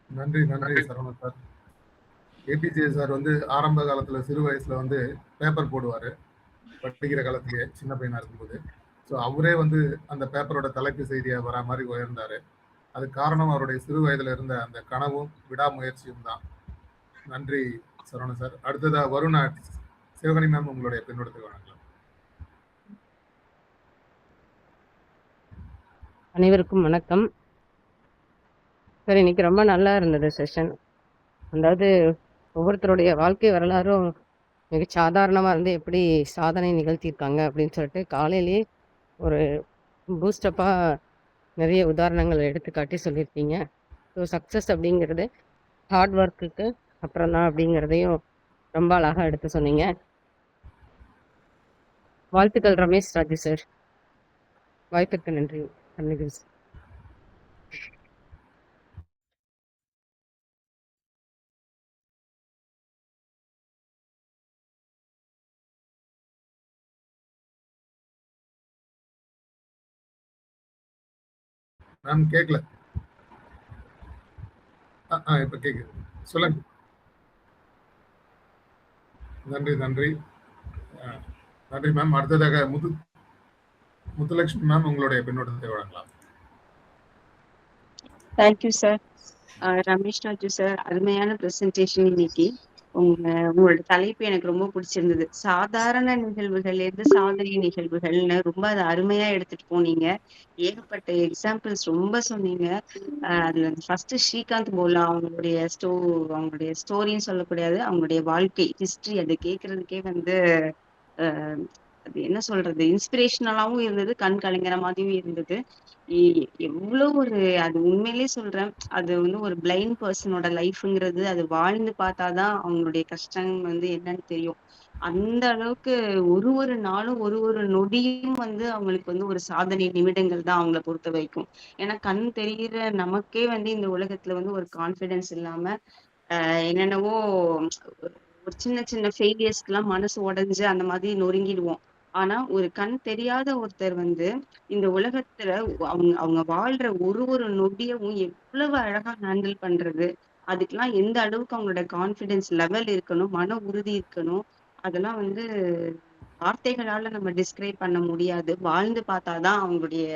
நன்றி சரவணன் சார். ஏபிஜே சார் வந்து ஆரம்ப காலத்துல சிறு வயசுல வந்து பேப்பர் போடுவாரு, படிக்கிற காலத்திலேயே சின்ன பையனா இருக்கும்போது. ஸோ அவரே வந்து அந்த பேப்பரோட தலைப்பு செய்தியா வரா மாதிரி உயர்ந்தாரு. அது காரணம் அவருடைய சிறு வயதுல இருந்த அந்த கனவும் விடாமுயற்சியும் தான். நன்றி சரவணன் சார். அடுத்ததா வருணா சிவகணி மேம், உங்களுடைய பின்னோட்டத்தை வழங்கலாம். அனைவருக்கும் வணக்கம் சார். இன்னைக்கு ரொம்ப நல்லா இருந்தது செஷன். அதாவது ஒவ்வொருத்தருடைய வாழ்க்கை வரலாறும் மிக சாதாரணமாக இருந்து எப்படி சாதனை நிகழ்த்தியிருக்காங்க அப்படின்னு சொல்லிட்டு காலையிலேயே ஒரு பூஸ்டப்பாக நிறைய உதாரணங்கள் எடுத்துக்காட்டி சொல்லியிருக்கீங்க. ஸோ சக்ஸஸ் அப்படிங்கிறது ஹார்ட் ஒர்க்குக்கு அப்புறம் தான் அப்படிங்கிறதையும் ரொம்ப அழகாக எடுத்து சொன்னீங்க. வாழ்த்துக்கள் ரமேஷ் ராஜு சார். வாய்ப்பிற்கு நன்றி. நன்றி சார். மேம் கேட்கல. இப்ப கேக்குது, சொல்லுங்க. நன்றி மேம். அடுத்ததாக முத்துலட்சுமி மேம், உங்களுடைய பின்னோட்டத்தை வழங்கலாம். Thank you sir. Ramesh Raju sir, அருமையான பிரசன்டேஷன் இன்னைக்கு. உங்களோட தலைப்பு எனக்கு ரொம்ப பிடிச்சிருந்தது. சாதாரண நிகழ்வுகள் இருந்து சாதனை நிகழ்வுகள்னு ரொம்ப அதை அருமையா எடுத்துட்டு போனீங்க. ஏகப்பட்ட எக்ஸாம்பிள்ஸ் ரொம்ப சொன்னீங்க. அதுல ஃபர்ஸ்ட் ஸ்ரீகாந்த் போலா அவங்களுடைய ஸ்டோரின்னு சொல்லக்கூடாது, அவங்களுடைய வாழ்க்கை ஹிஸ்டரி அதை கேட்கறதுக்கே வந்து அது என்ன சொல்றது, இன்ஸ்பிரேஷனலாவும் இருந்தது, கண் கலங்கிற மாதிரியும் இருந்தது. எவ்வளவு ஒரு அது உண்மையிலேயே சொல்றேன், அது வந்து ஒரு பிளைண்ட் பர்சனோட லைஃப்ங்கிறது அது வாழ்ந்து பார்த்தாதான் அவங்களுடைய கஷ்டம் வந்து என்னன்னு தெரியும். அந்த அளவுக்கு ஒரு நாளும் ஒரு நொடியும் வந்து அவங்களுக்கு வந்து ஒரு சாதனை நிமிடங்கள் தான் அவங்கள பொறுத்த வரைக்கும். ஏன்னா கண் தெரிகிற நமக்கே வந்து இந்த உலகத்துல வந்து ஒரு கான்பிடன்ஸ் இல்லாம என்னென்னவோ ஒரு சின்ன ஃபெயிலியர்ஸ்க்கு எல்லாம் மனசு உடைஞ்சு அந்த மாதிரி நொறுங்கிடுவோம். ஆனா ஒரு கண் தெரியாத ஒருத்தர் வந்து இந்த உலகத்துல அவங்க வாழ்ற ஒரு நொடியவும் எவ்வளவு அழகா ஹேண்டில் பண்றது, அதுக்கெல்லாம் எந்த அளவுக்கு அவங்களோட கான்பிடன்ஸ் லெவல் இருக்கணும், மன உறுதி இருக்கணும், அதெல்லாம் வந்து வார்த்தைகளால நம்ம டிஸ்கிரைப் பண்ண முடியாது. வாழ்ந்து பார்த்தாதான் அவங்களுடைய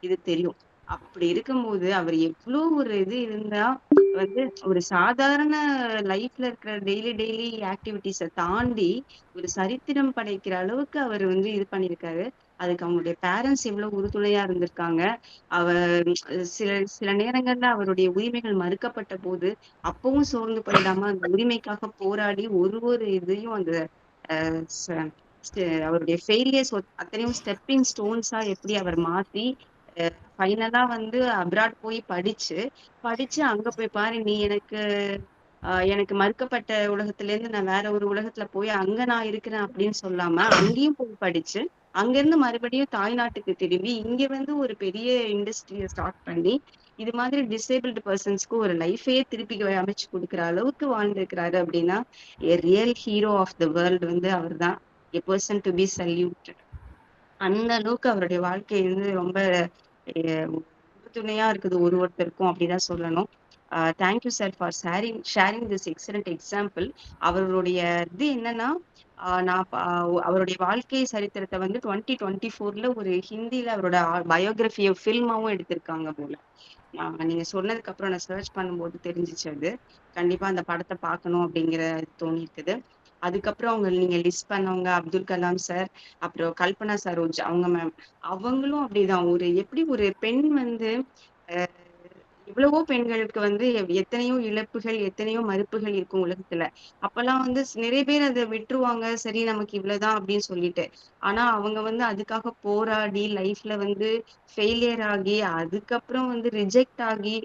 இது தெரியும். அப்படி இருக்கும்போது அவர் எவ்வளவு ஒரு இது இருந்தா வந்து ஒரு சாதாரண லைஃப்ல இருக்கிற டெய்லி ஆக்டிவிட்டிஸ தாண்டி ஒரு சரித்திரம் படைக்கிற அளவுக்கு அவர் வந்து இது பண்ணியிருக்காரு. அதுக்கு அவங்களுடைய பேரண்ட்ஸ் எவ்வளவு உறுதுணையா இருந்திருக்காங்க. அவர் சில சில நேரங்கள்ல அவருடைய உரிமைகள் மறுக்கப்பட்ட போது, அப்பவும் சோர்ந்து போயிடாம அந்த உரிமைக்காக போராடி ஒரு இதையும் அந்த ச அவருடைய ஃபெயிலியர்ஸ் அத்தனையும் ஸ்டெப்பிங் ஸ்டோன்ஸா எப்படி அவர் மாத்தி ஃபைனலா வந்து அப்ராட் போய் படிச்சு அங்க போய் பாரு நீ எனக்கு மறுக்கப்பட்ட உலகத்துல இருந்து நான் வேற ஒரு உலகத்துல போய் அங்க நான் இருக்கிறேன் அப்படின்னு சொல்லாம அங்கேயும் போய் படிச்சு அங்கிருந்து மறுபடியும் தாய்நாட்டுக்கு திரும்பி இங்க வந்து ஒரு பெரிய இண்டஸ்ட்ரியை ஸ்டார்ட் பண்ணி இது மாதிரி டிசேபிள்டு பர்சன்ஸ்க்கு ஒரு லைஃபே திருப்பி அமைச்சு கொடுக்குற அளவுக்கு வாழ்ந்திருக்கிறாரு அப்படின்னா a real hero of the world வந்து அவர்தான். a person to be saluted. அந்த அளவுக்கு அவருடைய வாழ்க்கை வந்து ரொம்ப உறுதுணையா இருக்குது ஒருத்தருக்கும் அப்படிதான் சொல்லணும். Thank you sir for sharing this excellent example. அவருடைய இது என்னன்னா நான் அவருடைய வாழ்க்கை சரித்திரத்தை வந்து 2024ல ஒரு ஹிந்தில அவரோட பயோகிராஃபியை ஃபில்மாவும் எடுத்திருக்காங்க போல. நீங்க சொன்னதுக்கு அப்புறம் நான் சர்ச் பண்ணும்போது தெரிஞ்சிச்சு. அது கண்டிப்பா அந்த படத்தை பார்க்கணும் அப்படிங்கிற தோணி இருக்குது. அதுக்கப்புறம் நீங்க லிஸ்ட் பண்ணவங்க அப்துல் கலாம் சார், அப்புறம் கல்பனா சரோஜ் அவங்க மேம், அவங்களும் அப்படிதான். எப்படி ஒரு பெண் வந்து எவ்வளவோ பெண்களுக்கு வந்து எத்தனையோ இழப்புகள் எத்தனையோ மறுப்புகள் இருக்கும் உலகத்துல. அப்பெல்லாம் வந்து நிறைய பேர் அதை விட்டுருவாங்க, சரி நமக்கு இவ்வளவுதான் அப்படின்னு சொல்லிட்டு. ஆனா அவங்க வந்து அதுக்காக போராடி லைஃப்ல வந்து ஃபெயிலியர் ஆகி அதுக்கப்புறம் வந்து ரிஜெக்ட் ஆகி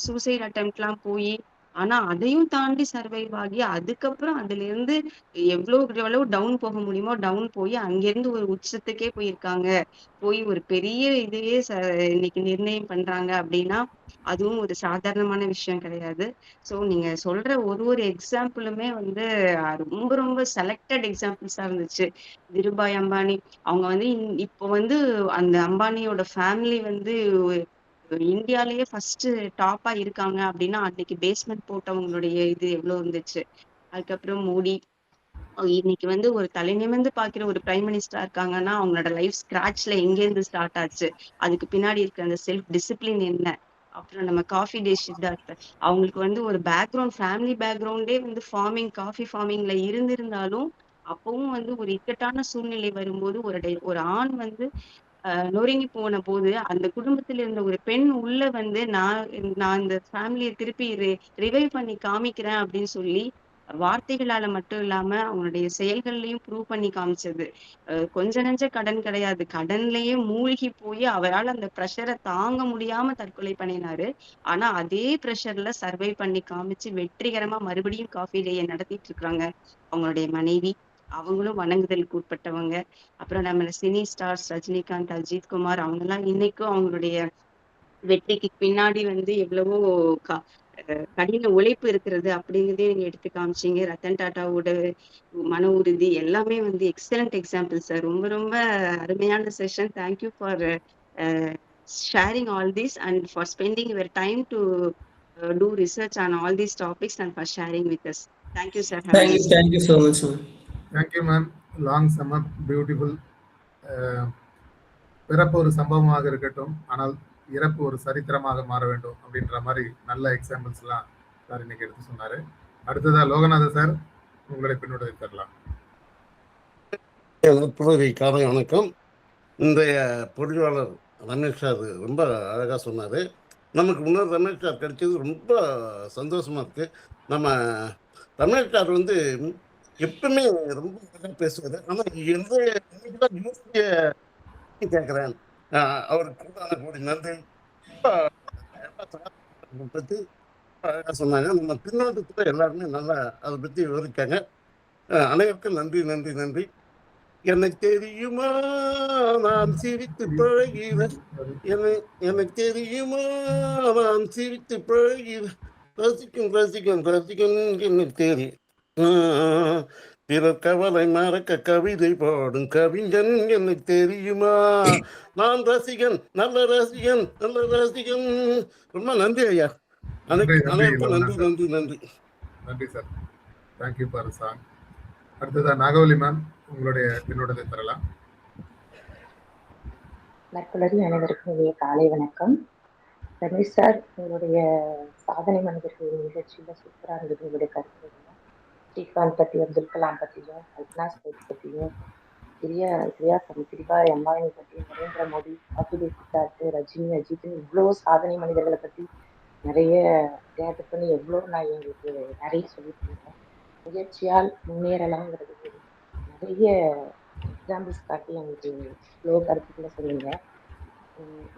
சூசைட் அட்டெம்ப்ட் எல்லாம் போய் ஆனா அதையும் தாண்டி சர்வைவ் ஆகி அதுக்கப்புறம் அதுல இருந்து எவ்வளவு டவுன் போக முடியுமோ டவுன் போய் அங்கிருந்து ஒரு உச்சத்துக்கே போயிருக்காங்க. போய் ஒரு பெரிய இதையே இன்னைக்கு நிர்ணயம் பண்றாங்க அப்படின்னா அதுவும் ஒரு சாதாரணமான விஷயம் கிடையாது. சோ நீங்க சொல்ற ஒரு எக்ஸாம்பிளுமே வந்து ரொம்ப ரொம்ப செலக்டட் எக்ஸாம்பிள்ஸா இருந்துச்சு. திருபாய் அம்பானி அவங்க வந்து இப்போ வந்து அந்த அம்பானியோட ஃபேமிலி வந்து இந்தியாலேயே ஃபர்ஸ்ட் டாப்பா இருக்காங்க அப்படின்னா அன்னைக்கு பேஸ்மெண்ட் போட்டவங்களுடைய இது எவ்வளவு இருந்துச்சு. அதுக்கப்புறம் மோடி இன்னைக்கு வந்து ஒரு தலை நிமிர்ந்து பாக்குற ஒரு பிரைம் மினிஸ்டரா இருக்காங்கன்னா அவங்களோட லைஃப் ஸ்கிராச்ல எங்க இருந்து ஸ்டார்ட் ஆச்சு, அதுக்கு பின்னாடி இருக்கிற அந்த செல்ஃப் டிசிப்ளின் என்ன. அப்புறம் நம்ம காஃபி டே சித்தார்த் அவங்களுக்கு வந்து ஒரு பேக்ரவுண்ட் ஃபேமிலி பேக்ரவுண்டே வந்து காஃபி ஃபார்மிங்ல இருந்திருந்தாலும் அப்பவும் வந்து ஒரு இக்கட்டான சூழ்நிலை வரும்போது ஒரு ஆண் வந்து நொறுங்கி போன போது அந்த குடும்பத்துல இருந்த ஒரு பெண் உள்ள வந்து நான் இந்த ஃபேமிலியை திருப்பி ரிவைவ் பண்ணி காமிக்கிறேன் அப்படின்னு சொல்லி வார்த்தைகளால மட்டும் இல்லாம அவங்களுடைய செயல்கள்லயும் ப்ரூவ் பண்ணி காமிச்சது. கொஞ்ச நெஞ்ச கடன் கிடையாது, கடன்லயே மூழ்கி போய் அவரால் அந்த ப்ரெஷரை தாங்க முடியாம தற்கொலை பண்ணினாரு. ஆனா அதே ப்ரெஷர்ல சர்வை பண்ணி காமிச்சு வெற்றிகரமா மறுபடியும் காஃபி டேயை நடத்திட்டு இருக்காங்க அவங்களுடைய மனைவி. அவங்களும் வணங்குதலுக்கு உட்பட்டவங்க. அப்புறம் நம்ம சினி ஸ்டார்ஸ் ரஜினிகாந்த், அஜித் குமார் அவங்க எல்லாம் இன்னைக்கும் அவங்களுடைய வெற்றிக்கு பின்னாடி வந்து எவ்வளவோ கடின உழைப்பு இருக்கிறது அப்படிங்கிறதே நீங்க எடுத்து காமிச்சீங்க. ரத்தன் டாட்டாவோட மன உறுதி எல்லாமே வந்து எக்ஸலண்ட் எக்ஸாம்பிள் சார். ரொம்ப ரொம்ப அருமையான session. Thank you for sharing all this and for spending your time to do research on all these topics and for sharing with us. Thank you, sir. Thank you so much, sir. Thank you ma'am. Long summer beautiful. பிறப்பு ஒரு சம்பவமாக இருக்கட்டும், ஆனால் இறப்பு ஒரு சரித்திரமாக மாற வேண்டும் அப்படின்ற மாதிரி நல்ல எக்ஸாம்பிள்ஸ் எல்லாம் சார் இன்னைக்கு எடுத்து சொன்னாரு. அடுத்ததா லோகநாத சார் உங்களை பின்னோட தரலாம். காலை வணக்கம். இன்றைய பொறியாளர் ரமேஷ் சார் ரொம்ப அழகாக சொன்னார். நமக்கு முன்னாடி ரமேஷ் சார் கிடைச்சது ரொம்ப சந்தோஷமாக இருக்குது. நம்ம ரமேஷ் சார் வந்து எப்பவுமே ரொம்ப அழகாக பேசுவார். ஆனால் இன்னைக்குதான் யூசியை கேட்குறேன். அவருக்கு கூட நன்றி. பற்றி அழகாக சொன்னாங்க. நம்ம பின்னோட்டத்தில் எல்லாருமே நல்லா அதை பற்றி விவரிக்காங்க. அனைவருக்கும் நன்றி நன்றி நன்றி. எனக்கு தெரியுமா நான் சிரித்து பழகிறேன், எனக்கு தெரியுமா நான் சிரித்து பழகிறேன், ரசிக்கும் ரசிக்கும் ரசிக்கும் எனக்கு தெரியும். பிறர் கவலை மறக்க கவிதை பாடும் கவிஞன் எனக்கு தெரியுமா, நான் ரசிகன் நல்ல ரசிகன் நல்ல ரசிகன். ரொம்ப நன்றி ஐயா. அனைவருக்கும் நன்றி நன்றி நன்றி நன்றி சார். Thank you for song. அடுத்ததா நாகவலி மேம் உங்களுடைய பின்னோட்டத்தை தரலாம். நட்புலகி அனைவருக்கும் இனிய காலை வணக்கம். ரமேஷ் சார், உங்களுடைய சாதனை மனிதர்கள் நிகழ்ச்சியில சூப்பரா இருந்தது. உங்களுடைய கருத்துரைகள் ஸ்ரீகாந்த் பத்தி, அப்துல் கலாம் பத்தியும், கல்பனா ஸ்மித் பத்தியும், பிரியா கிருபாய் அம்பானி பத்தி, நரேந்திர மோடி, காபி சித்தார்த், ரஜினி, அஜித்னு இவ்வளோ சாதனை மனிதர்களை பத்தி நிறைய கேதர் பண்ணி எவ்வளோ நான் எங்களுக்கு நிறைய சொல்லியிருக்கீங்க. முயற்சியால் முன்னேறலாங்கிறது நிறைய எக்ஸாம்பிள்ஸ் காட்டி எங்களுக்கு இவ்வளோ கருத்துக்களை சொன்னீங்க.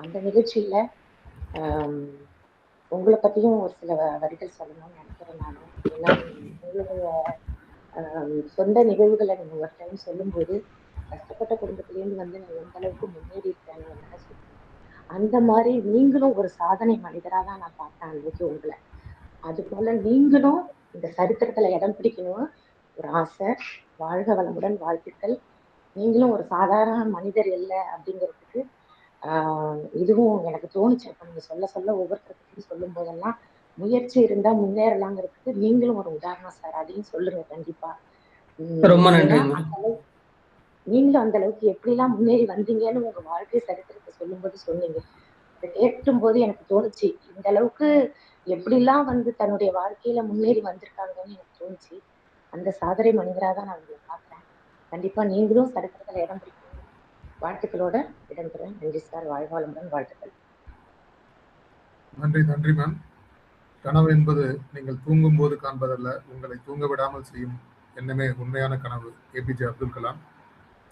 அந்த நிகழ்ச்சியில உங்களை பத்தியும் ஒரு சில வரிகள் சொல்லணும்னு நினைக்கிறேன் நான். ஏன்னா உங்களுடைய சொந்த நிகழ்வுகளை நீங்க ஒரு டைம் சொல்லும்போது கஷ்டப்பட்ட குடும்பத்திலேருந்து வந்து நான் எந்த அளவுக்கு முன்னேறி இருக்கேன்னு சொல்லுவேன். அந்த மாதிரி நீங்களும் ஒரு சாதனை மனிதரா தான் நான் பார்த்தேன் அன்னைக்கு உங்களை. அது போல நீங்களும் இந்த சரித்திரத்துல இடம் பிடிக்கணும்னு ஒரு ஆசை. வாழ்க வளமுடன், வாழ்த்துக்கள். நீங்களும் ஒரு சாதாரண மனிதர் இல்லை அப்படிங்கிறதுக்கு இதுவும் எனக்கு தோணுச்சு. அப்ப நீங்க சொல்ல சொல்ல ஒவ்வொருத்தருக்கும் சொல்லும் போதெல்லாம் முயற்சி இருந்தா முன்னேறலாங்கிறதுக்கு நீங்களும் ஒரு உதாரணம் சார். அதையும் சொல்லுங்க கண்டிப்பா. ரொம்ப நன்றி. நீங்களும் அந்த அளவுக்கு எப்படிலாம் முன்னேறி வந்தீங்கன்னு உங்க வாழ்க்கை சரித்திரத்தை சொல்லும் போது சொன்னீங்க. அதை கேட்கும் போது எனக்கு தோணுச்சு, இந்த அளவுக்கு எப்படிலாம் வந்து தன்னுடைய வாழ்க்கையில முன்னேறி வந்திருக்காங்கன்னு எனக்கு தோணுச்சு. அந்த சாதனை மனிதராக தான் நான் உங்களை பார்க்கிறேன். கண்டிப்பா நீங்களும் சரித்திரத்துல இடம் பிடிக்கணும். வாழ்த்துக்களோட இடம்பெறேன். நன்றி சார். வாழ்க வளமுடன். வாழ்த்துக்கள். நன்றி மேம். கனவு என்பது நீங்கள் தூங்கும் போது காண்பதல்ல, உங்களை தூங்க விடாமல் செய்யும் எண்ணமே உண்மையான கனவு. ஏபிஜே அப்துல் கலாம்.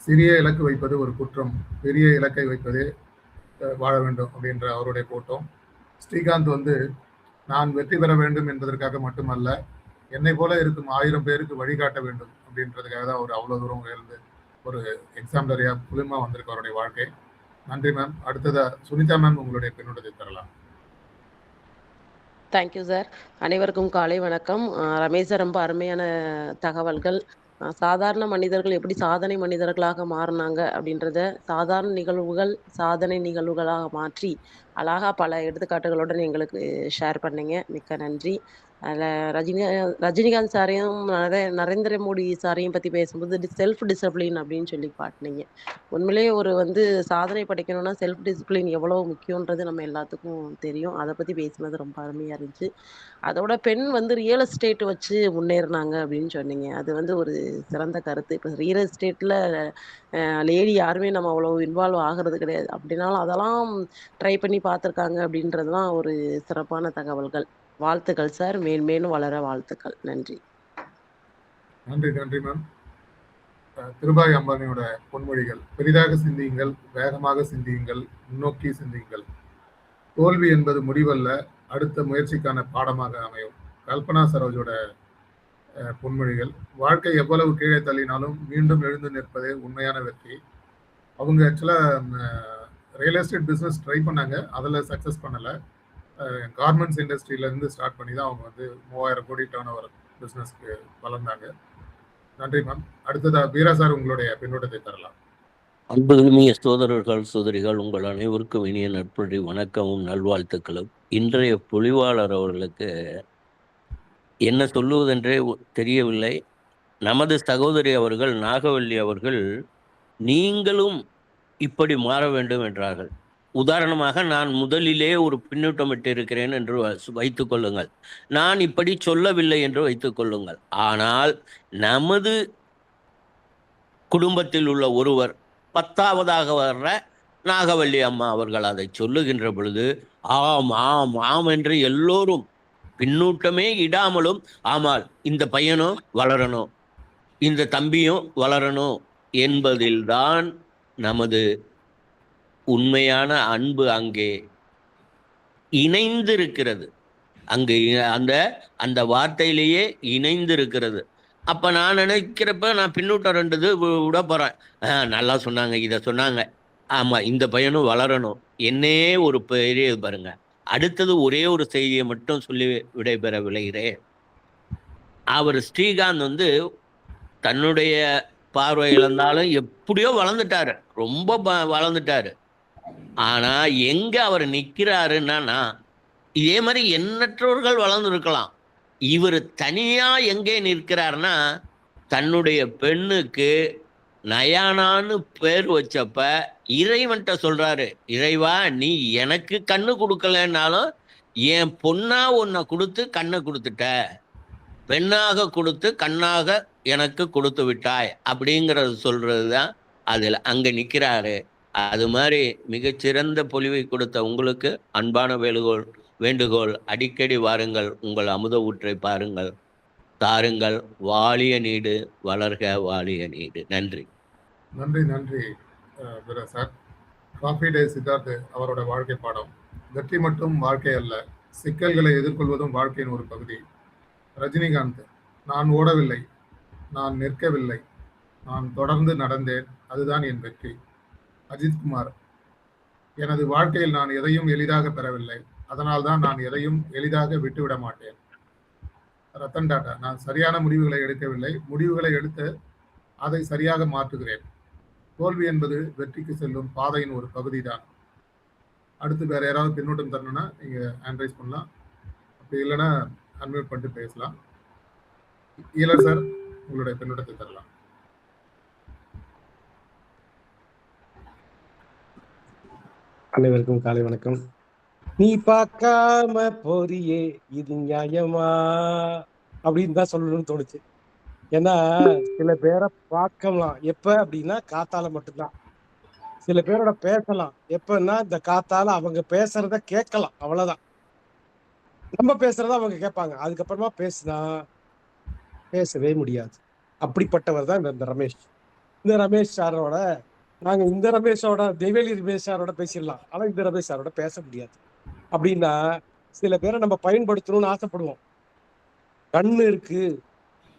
சிறிய இலக்கு வைப்பது ஒரு குற்றம், பெரிய இலக்கை வைப்பதே வாழ வேண்டும் அப்படின்ற அவருடைய போட்டோம். ஸ்ரீகாந்த் வந்து நான் வெற்றி பெற வேண்டும் என்பதற்காக மட்டுமல்ல, என்னை போல இருக்கும் 1000 பேருக்கு வழிகாட்ட வேண்டும் அப்படின்றதுக்காக தான் அவர் அவ்வளோ தூரம் உயர்ந்து ஒரு எக்ஸாம்பிளரியா புலிமா வந்திருக்கு அவருடைய வாழ்க்கை. நன்றி மேம். அடுத்ததா சுனிதா மேம் உங்களுடைய பின்னோட்டத்தை தரலாம். Thank you sir. அனைவருக்கும் காலை வணக்கம். ரமேஷ் சார் ரொம்ப அருமையான தகவல்கள். சாதாரண மனிதர்கள் எப்படி சாதனை மனிதர்களாக மாறினாங்க அப்படின்றத சாதாரண நிகழ்வுகள் சாதனை நிகழ்வுகளாக மாற்றி அழகா பல எடுத்துக்காட்டுகளுடன் எங்களுக்கு ஷேர் பண்ணீங்க. மிக்க நன்றி. அதில் ரஜினிகாந்த் சாரையும் நரேந்திர மோடி சாரையும் பற்றி பேசும்போது செல்ஃப் டிசிப்ளின் அப்படின்னு சொல்லி காட்டினீங்க. உண்மையிலேயே ஒரு சாதனை படைக்கணும்னா செல்ஃப் டிசிப்ளின் எவ்வளோ முக்கியன்றது நம்ம எல்லாத்துக்கும் தெரியும். அதை பற்றி பேசுனது ரொம்ப அருமையாக இருந்துச்சு. அதோட பெண் ரியல் எஸ்டேட் வச்சு முன்னேறினாங்க அப்படின்னு சொன்னீங்க. அது ஒரு சிறந்த கருத்து. இப்போ ரியல் எஸ்டேட்டில் லேடி யாருமே நம்ம அவ்வளோ இன்வால்வ் ஆகிறது கிடையாது. அப்படின்னாலும் அதெல்லாம் ட்ரை பண்ணி பார்த்துருக்காங்க அப்படின்றதுலாம் ஒரு சிறப்பான தகவல்கள். வாழ்த்துக்கள் சார். மேன்மேலும் வளர வாழ்த்துக்கள். நன்றி. நன்றி மேம். திருபாய் அம்பானியோட பொன்மொழிகள்: பெரிதாக சிந்தியுங்கள், வேகமாக சிந்தியுங்கள், முன்னோக்கி சிந்தியுங்கள். தோல்வி என்பது முடிவல்ல, அடுத்த முயற்சிக்கான பாடமாக அமையும். கல்பனா சரோஜோட பொன்மொழிகள்: வாழ்க்கை எவ்வளவு கீழே தள்ளினாலும் மீண்டும் எழுந்து நிற்பதே உண்மையான வெற்றி. அவங்க ஆக்சுவலாக ரியல் எஸ்டேட் பிஸ்னஸ் ட்ரை பண்ணாங்க, அதில் சக்ஸஸ் பண்ணலை. கார்மெண்ட்ஸ் இண்டஸ்ட்ரியிலேருந்து ஸ்டார்ட் பண்ணி தான் அவங்க 3000 கோடி டர்ன் ஓவர் பிஸ்னஸ்க்கு வளர்ந்தாங்க. நன்றி மேம். அடுத்ததாக வீரா சார் உங்களுடைய பின்னோட்டத்தை தரலாம். அன்புமிய சோதரர்கள் சோதரிகள், உங்கள் அனைவருக்கும் இனிய நட்புறி வணக்கமும் நல்வாழ்த்துக்களும். இன்றைய பொழிவாளர் அவர்களுக்கு என்ன சொல்லுவதென்றே தெரியவில்லை. நமது சகோதரி அவர்கள் நாகவல்லி அவர்கள் நீங்களும் இப்படி மாற வேண்டும் என்றார்கள். உதாரணமாக நான் முதலிலே ஒரு பின்னூட்டமிட்டு இருக்கிறேன் என்று வைத்துக் கொள்ளுங்கள். நான் இப்படி சொல்லவில்லை என்று வைத்துக் கொள்ளுங்கள். ஆனால் நமது குடும்பத்தில் உள்ள ஒருவர் 10ஆவதாக வர்ற நாகவல்லி அம்மா அவர்கள் அதை சொல்லுகின்ற பொழுது ஆம் ஆம் ஆம் என்று எல்லோரும் பின்னூட்டமே இடாமலும் ஆமால் இந்த பையனும் வளரணும், இந்த தம்பியும் வளரணும் என்பதில்தான் நமது உண்மையான அன்பு அங்கே இணைந்திருக்கிறது. அங்கு அந்த வார்த்தையிலேயே இணைந்திருக்கிறது. அப்ப நான் நினைக்கிறப்ப நான் பின்னூட்டம் 2 விட போறேன். நல்லா சொன்னாங்க, இதை சொன்னாங்க, ஆமா இந்த பையனும் வளரணும், என்னே ஒரு பெரிய பாருங்க. அடுத்தது ஒரே ஒரு செய்தியை மட்டும் சொல்லி விடைபெற விளைகிறேன். அவர் ஸ்ரீகாந்த் தன்னுடைய பார்வை இழந்தாலும் எப்படியோ வளர்ந்துட்டாரு, ரொம்ப வளர்ந்துட்டாரு. ஆனா எங்க அவர் நிக்கிறாருன்னா, இதே மாதிரி எண்ணற்றவர்கள் வளர்ந்துருக்கலாம். இவர் தனியா எங்கே நிற்கிறார்னா, தன்னுடைய பெண்ணுக்கு நயானான்னு பேர் வச்சப்ப இறைவன்கிட்ட சொல்றாரு, இறைவா நீ எனக்கு கண்ணு கொடுக்கலன்னாலும் என் பொண்ணா உன்னை கொடுத்து கண்ணை கொடுத்துட்ட, பெண்ணாக கொடுத்து கண்ணாக எனக்கு கொடுத்து விட்டாய் அப்படிங்கிறது சொல்றது தான் அதில் அங்க நிற்கிறாரு. அது மாதிரி மிகச்சிறந்த பொலிவை கொடுத்த உங்களுக்கு அன்பான வேண்டுகோள், அடிக்கடி வாருங்கள், உங்கள் அமுத ஊற்றை பாருங்கள், தாருங்கள். வாழிய நீடு, வளர்க வாழிய நீடு. நன்றி. நன்றி சார். காஃபி டே சித்தார்த் அவரோட வாழ்க்கை பாடம். வெற்றி மட்டும் வாழ்க்கை அல்ல, சிக்கல்களை எதிர்கொள்வதும் வாழ்க்கையின் ஒரு பகுதி. ரஜினிகாந்த், நான் ஓடவில்லை, நான் நிற்கவில்லை, நான் தொடர்ந்து நடந்தேன், அதுதான் என் வெற்றி. அஜித்குமார், எனது வாழ்க்கையில் நான் எதையும் எளிதாக பெறவில்லை, அதனால்தான் நான் எதையும் எளிதாக விட்டுவிட மாட்டேன். ரத்தன் டாடா, நான் சரியான முடிவுகளை எடுக்கவில்லை, முடிவுகளை எடுத்து அதை சரியாக மாற்றுகிறேன். தோல்வி என்பது வெற்றிக்கு செல்லும் பாதையின் ஒரு பகுதி தான். அடுத்து வேற யாராவது பின்னூட்டம் தரணும்னா நீங்க ஹேண்ட் ரைஸ் பண்ணலாம், அப்படி இல்லைன்னா அன்மியூட் பண்ணிட்டு பேசலாம். ஈலர் சார், உங்களுடைய பின்னூட்டத்தை தரலாம். அனைவருக்கும் காலை வணக்கம். நீ பார்க்காம போறியே இது நியாயமா அப்படின்னு தான் சொல்லணும்னு தோணுச்சு. ஏன்னா சில பேரை பார்க்கலாம் எப்ப அப்படின்னா காத்தால மட்டும்தான். சில பேரோட பேசலாம் எப்பன்னா இந்த காத்தால அவங்க பேசுறத கேட்கலாம், அவ்வளவுதான். நம்ம பேசுறத அவங்க கேட்பாங்க, அதுக்கப்புறமா பேசவே முடியாது. அப்படிப்பட்டவர் தான் இந்த ரமேஷ். இந்த ரமேஷ் சாரோட நாங்க இந்த ரமேஷோட நெய்வேலி ரமேஷ் சாரோட பேசிடலாம், ஆனா இந்த ரமேஷ் சாரோட பேச முடியாது. அப்படின்னா சில பேரை நம்ம பயன்படுத்தணும்னு ஆசைப்படுவோம். கண்ணு இருக்கு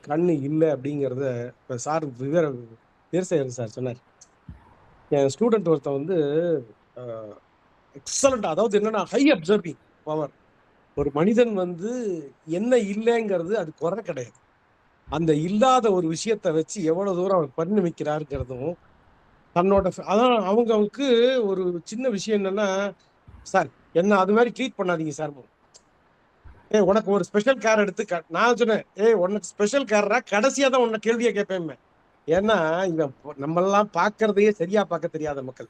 கண்ணு இல்லை அப்படிங்கிறத இப்ப சார் வீரசேகரன் சார் சொன்னார். என் ஸ்டூடெண்ட் ஒருத்தன் வந்து எக்ஸலண்ட், அதாவது என்னன்னா ஹை அப்சர்விங் பவர். ஒரு மனிதன் வந்து என்ன இல்லைங்கிறது அது குறை கிடையாது, அந்த இல்லாத ஒரு விஷயத்த வச்சு எவ்வளவு தூரம் அவர் பரிணமிக்கிறாருங்கிறதும் தன்னோட அதான் அவங்களுக்கு ஒரு சின்ன விஷயம் என்னன்னா, சார் என்ன அது மாதிரி ட்ரீட் பண்ணாதீங்க சார், உனக்கு ஒரு ஸ்பெஷல் கேர் எடுத்து நான் சொன்னேன், உனக்கு ஸ்பெஷல் கேரா கடைசியா தான் உன்னை கேள்வியை கேட்பேன். ஏன்னா இவன் நம்மெல்லாம் பார்க்கறதையே சரியா பார்க்க தெரியாத மக்கள்,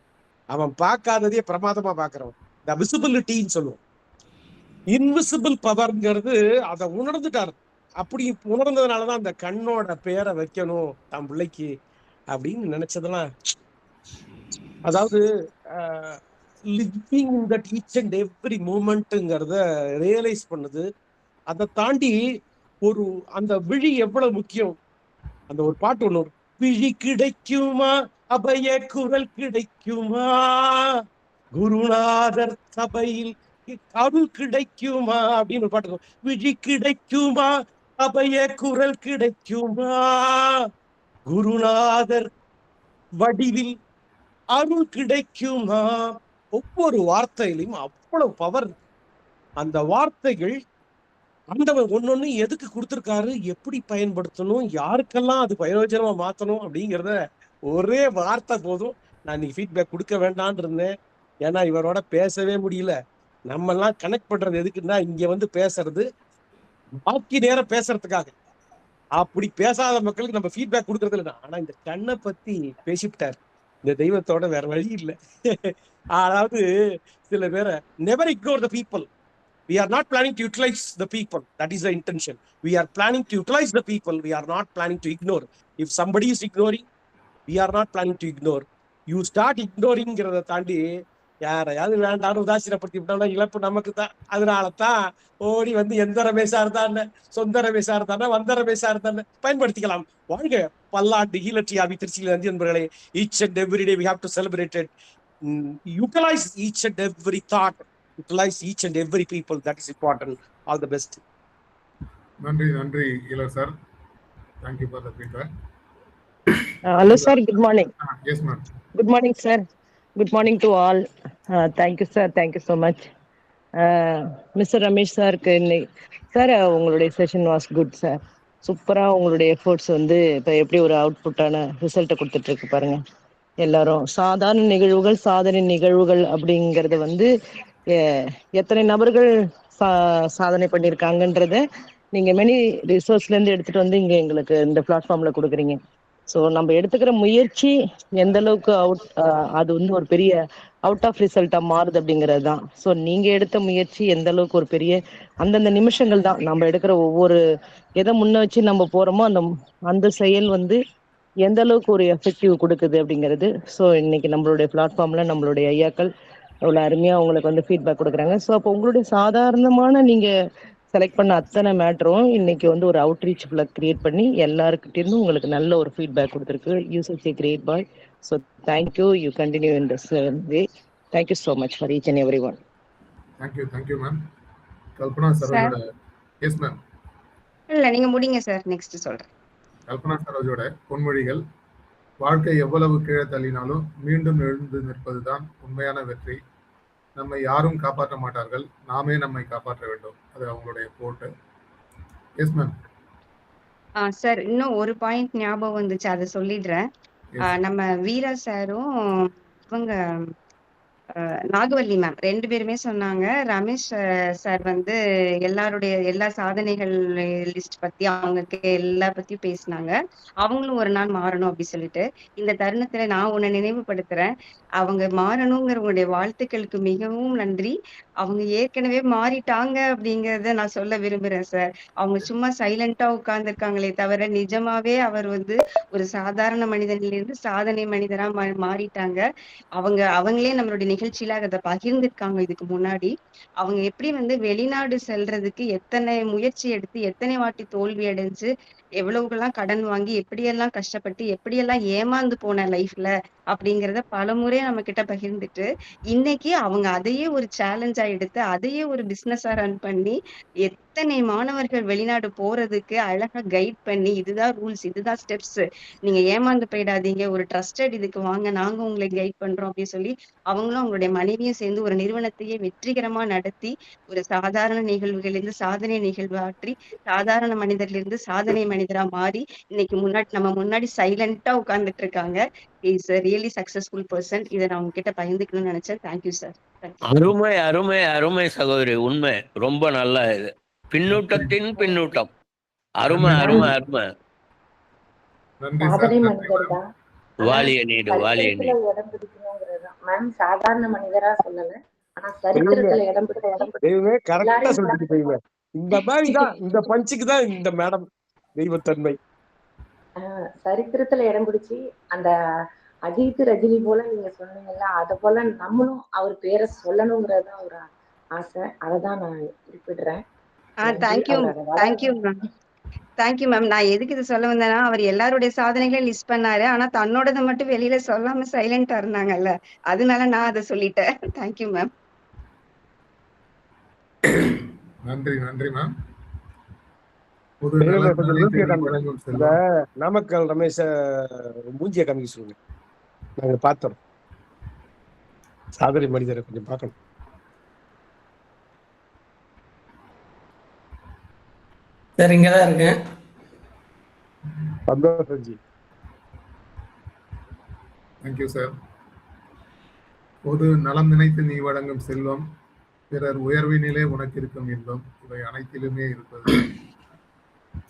அவன் பார்க்காததையே பிரமாதமா பார்க்கறவன். இந்த விசிபிலிட்டின்னு சொல்லுவோம், இன்விசிபிள் பவர்ங்கிறது அதை உணர்ந்துட்டாரு. அப்படி உணர்ந்ததுனாலதான் அந்த கண்ணோட பேரை வைக்கணும் தன் பிள்ளைக்கு அப்படின்னு நினைச்சதெல்லாம். அதாவது living in that each and every மூமெண்ட்டுங்கிறத ரியலைஸ் பண்ணுது. அதை தாண்டி ஒரு அந்த விழி எவ்வளவு முக்கியம். அந்த ஒரு பாட்டு ஒண்ணு, விழி கிடைக்குமா அபய குரல் கிடைக்குமா, குருநாதர் சபையில் அருள் கிடைக்குமா அப்படின்னு ஒரு பாட்டு. விழி கிடைக்குமா அபய குரல் கிடைக்குமா, குருநாதர் வடிவில் அருள் கிடைக்குமா. ஒவ்வொரு வார்த்தையிலையும் அவ்வளவு பவர். அந்த வார்த்தைகள் ஆண்டவர் ஒன்னொன்னு எதுக்கு கொடுத்துருக்காரு, எப்படி பயன்படுத்தணும், யாருக்கெல்லாம் அது பிரயோஜனமா மாத்தணும் அப்படிங்கிறத ஒரே வார்த்தை போதும். நான் இன்னைக்கு ஃபீட்பேக் கொடுக்க வேண்டான் இருந்தேன், ஏன்னா இவரோட பேசவே முடியல. நம்ம எல்லாம் கனெக்ட் பண்றது எதுக்குன்னா இங்க வந்து பேசுறது பாக்கி நேரம் பேசுறதுக்காக. அப்படி பேசாத மக்களுக்கு நம்ம ஃபீட்பேக் கொடுக்கறது இல்லை. ஆனா இந்த கண்ணை பத்தி பேசிவிட்டார் இந்த தெய்வத்தோட, வேற வழி இல்லை. அதாவது சில பேரை never ignore the people. We are not planning to utilize the people. That is the intention. We are planning to utilize the people. We are not planning to ignore. If somebody is ignoring, we are not planning to ignore. You start ignoring-ங்கிறத தாண்டி யாரையாவது வேண்டாம் உதாசீனப்படுத்தி விட்டோம்னா இழப்பு நமக்கு தான். அதனாலதான் ஓடி வந்து எந்த ரமேஷா இருந்தான்னு, சொந்த ரமேஷா இருந்தானே, வந்த ரமேஷா இருந்தானே பயன்படுத்திக்கலாம். வாழ்க பல்லாண்டு ஈழற்றியாவி திருச்சியில் நந்தி நண்பர்களே. Each and every day we have to celebrate it. Utilize each and every thought, utilize each and every people. That is important. All the best. நன்றி Euler sir. Thank you for the feedback. Hello sir, good morning. Yes ma'am. Good morning sir. Good morning to all. Thank you sir, thank you so much. Mr. Ramesh sir, sir உங்களுடைய செஷன் வாஸ் குட் சார். சூப்பராக உங்களுடைய எஃபோர்ட்ஸ் வந்து இப்போ எப்படி ஒரு அவுட்புட்டான ரிசல்ட்டை கொடுத்துட்ருக்கு பாருங்க. எல்லாரும் சாதாரண நிகழ்வுகள் சாதனை நிகழ்வுகள் அப்படிங்கிறத வந்து எத்தனை நபர்கள் சாதனை பண்ணியிருக்காங்கன்றத நீங்கள் மெனி ரிசோர்ஸ்லேருந்து எடுத்துகிட்டு வந்து இங்கே எங்களுக்கு இந்த பிளாட்ஃபார்மில் கொடுக்குறீங்க. ஸோ நம்ம எடுத்துக்கிற முயற்சி எந்த அளவுக்கு அது வந்து ஒரு பெரிய அவுட் ஆஃப் ரிசல்ட்டா மாறுது அப்படிங்கிறது தான். ஸோ நீங்க எடுத்த முயற்சி எந்த அளவுக்கு ஒரு பெரிய அந்தந்த நிமிஷங்கள் தான் நம்ம எடுக்கிற ஒவ்வொரு எதை முன்ன வச்சு நம்ம போறோமோ அந்த செயல் வந்து எந்த அளவுக்கு ஒரு எஃபெக்டிவ் கொடுக்குது அப்படிங்கிறது. ஸோ இன்னைக்கு நம்மளுடைய பிளாட்ஃபார்ம்ல நம்மளுடைய ஐயாக்கள் அவ்வளோ அருமையாக உங்களுக்கு வந்து ஃபீட்பேக் கொடுக்குறாங்க. ஸோ அப்போ உங்களுடைய சாதாரணமான நீங்கள் செலக்ட் பண்ண அத்தனை மேட்டரும் இன்னைக்கு வந்து ஒரு அவுட்ரீச் கிரியேட் பண்ணி எல்லாருக்கிட்டேருந்து உங்களுக்கு நல்ல ஒரு ஃபீட்பேக் கொடுத்துருக்கு. You such a great boy. So thank you. You continue in this way. Thank you so much for each and every one. Thank you ma'am. Kalpana சரோஜோட. Yes ma'am. இல்ல நீங்க முடிங்க சார், நெக்ஸ்ட் சொல்றேன். கல்பனா சரோஜோட பொன்மொழிகள்: வாழ்க்கை எவ்வளவு கீழே தள்ளினாலும் மீண்டும் எழுந்து நிற்பதுதான் உண்மையான வெற்றி. நம்மை யாரும் காப்பாற்ற மாட்டார்கள், நாமே நம்மை காப்பாற்ற வேண்டும். அது அவங்களுடைய கோட்டு. Yes ma'am. சார் இன்னும் ஒரு பாயிண்ட் ஞாபகம் வந்துச்சு, அதை சொல்லிடுறேன். நம்ம வீரா சாரும் இவங்க நாகவல்லி மேம் 2 பேருமே சொன்னாங்க, ரமேஷ் சார் வந்து எல்லா சாதனைகள் லிஸ்ட் பத்தி அவங்களுக்கு எல்லா பத்தியும் பேசினாங்க. அவங்களும் ஒரு நாள் மாறணும் அப்படி சொல்லிட்டு, இந்த தருணத்துல நான் உன்னை நினைவுபடுத்துறேன். அவங்க மாறணுங்கிறவங்களுடைய வாழ்த்துக்களுக்கு மிகவும் நன்றி. அவங்க ஏற்கனவே மாறிட்டாங்க அப்படிங்கிறத நான் சொல்ல விரும்புறேன் சார். அவங்க சும்மா சைலண்டா உட்கார்ந்துருக்காங்களே தவிர நிஜமாவே அவர் வந்து ஒரு சாதாரண மனிதனிலிருந்து சாதனை மனிதரா மாறிட்டாங்க. அவங்களே நம்மளுடைய நிகழ்ச்சியில அதை பகிர்ந்திருக்காங்க இதுக்கு முன்னாடி. அவங்க எப்படி வந்து வெளிநாடு செல்றதுக்கு எத்தனை முயற்சி எடுத்து எத்தனை வாட்டி தோல்வி அடைஞ்சு எவ்வளவுக்கெல்லாம் கடன் வாங்கி எப்படியெல்லாம் கஷ்டப்பட்டு எப்படியெல்லாம் ஏமாந்து போன லைஃப்ல அப்படிங்கிறத பலமுறை நம்ம கிட்ட பகிர்ந்துட்டு, இன்னைக்கு அவங்க அதையே ஒரு சேலஞ்சா எடுத்து அதையே ஒரு பிசினஸா ரன் பண்ணி எத்தனை மாணவர்கள் வெளிநாடு போறதுக்கு அழகா கைட் பண்ணி, இதுதான் ரூல்ஸ், இதுதான் ஸ்டெப்ஸ், நீங்க ஏமாந்து போயிடாதீங்க, ஒரு ட்ரஸ்டட் இதுக்கு வாங்க, நாங்க உங்களை கைட் பண்றோம் அப்படின்னு சொல்லி அவங்களும் அவங்களுடைய மனைவியும் சேர்ந்து ஒரு நிறுவனத்தையே வெற்றிகரமா நடத்தி ஒரு சாதாரண நிகழ்வுகளிலிருந்து சாதனை நிகழ்வாற்றி சாதாரண மனிதர்ல சாதனை மனிதரா மாறி இன்னைக்கு நம்ம முன்னாடி சைலண்டா உட்கார்ந்துட்டு இருக்காங்க. Is really successful person. இதை நான் உங்ககிட்ட பகிர்ந்துக்கணும்னு நினைச்சேன். Thank you sir. அருமை அருமை அருமை சகோதரி, உண்மை ரொம்ப நல்ல இது. பின்னூட்டத்தின் பின்னூட்டம். அருமை அருமை அருமை. சாதனை மனிதர் தான். வாலிய நீடு வாலிய நீடு. இடம் பிடிக்கணுங்கிறது மேம். சாதாரண மனிதரா சொல்லல, ஆனா சரித்திரத்துல இடம் பிடிக்க இந்த மாதிரி தான், இந்த பஞ்சுக்கு தான் இந்த மேடம் தெய்வத்தன்மை. சரித்திரத்துல இடம் பிடிச்சி அந்த அஜித் ரஜினி போல நீங்க சொன்னீங்கல்ல, அத போல நம்மளும் அவர் பேரை சொல்லணுங்கிறதுதான் ஒரு ஆசை. அததான் நான் குறிப்பிடுறேன். Thank you ma'am. நான் எதுக்கு இது சொல்ல வந்தேன்னா, அவர் எல்லாருடைய சாதனைகளையும் லிஸ்ட் பண்ணாரு, ஆனா தன்னோடதை மட்டும் வெளியில சொல்லாம சைலண்டா இருந்தாங்கல்ல, அதனால நான் அதை சொல்லிட்டேன். Thank you ma'am. நன்றி மேம். நாமக்கல் ரமேஷ மூஞ்சிய காமிக்க சொல்லுங்க, நாங்க பார்த்தோம். சாதனை மனிதரை கொஞ்சம் பார்க்கணும். சார் இங்கதான் இருக்கேன். Thank you sir. பொது நலம் நினைத்து நீ வழங்கும் செல்வம், பிறர் உயர்வினிலே உனக்கு இருக்கும் இன்பம், இவை அனைத்திலுமே இருப்பது.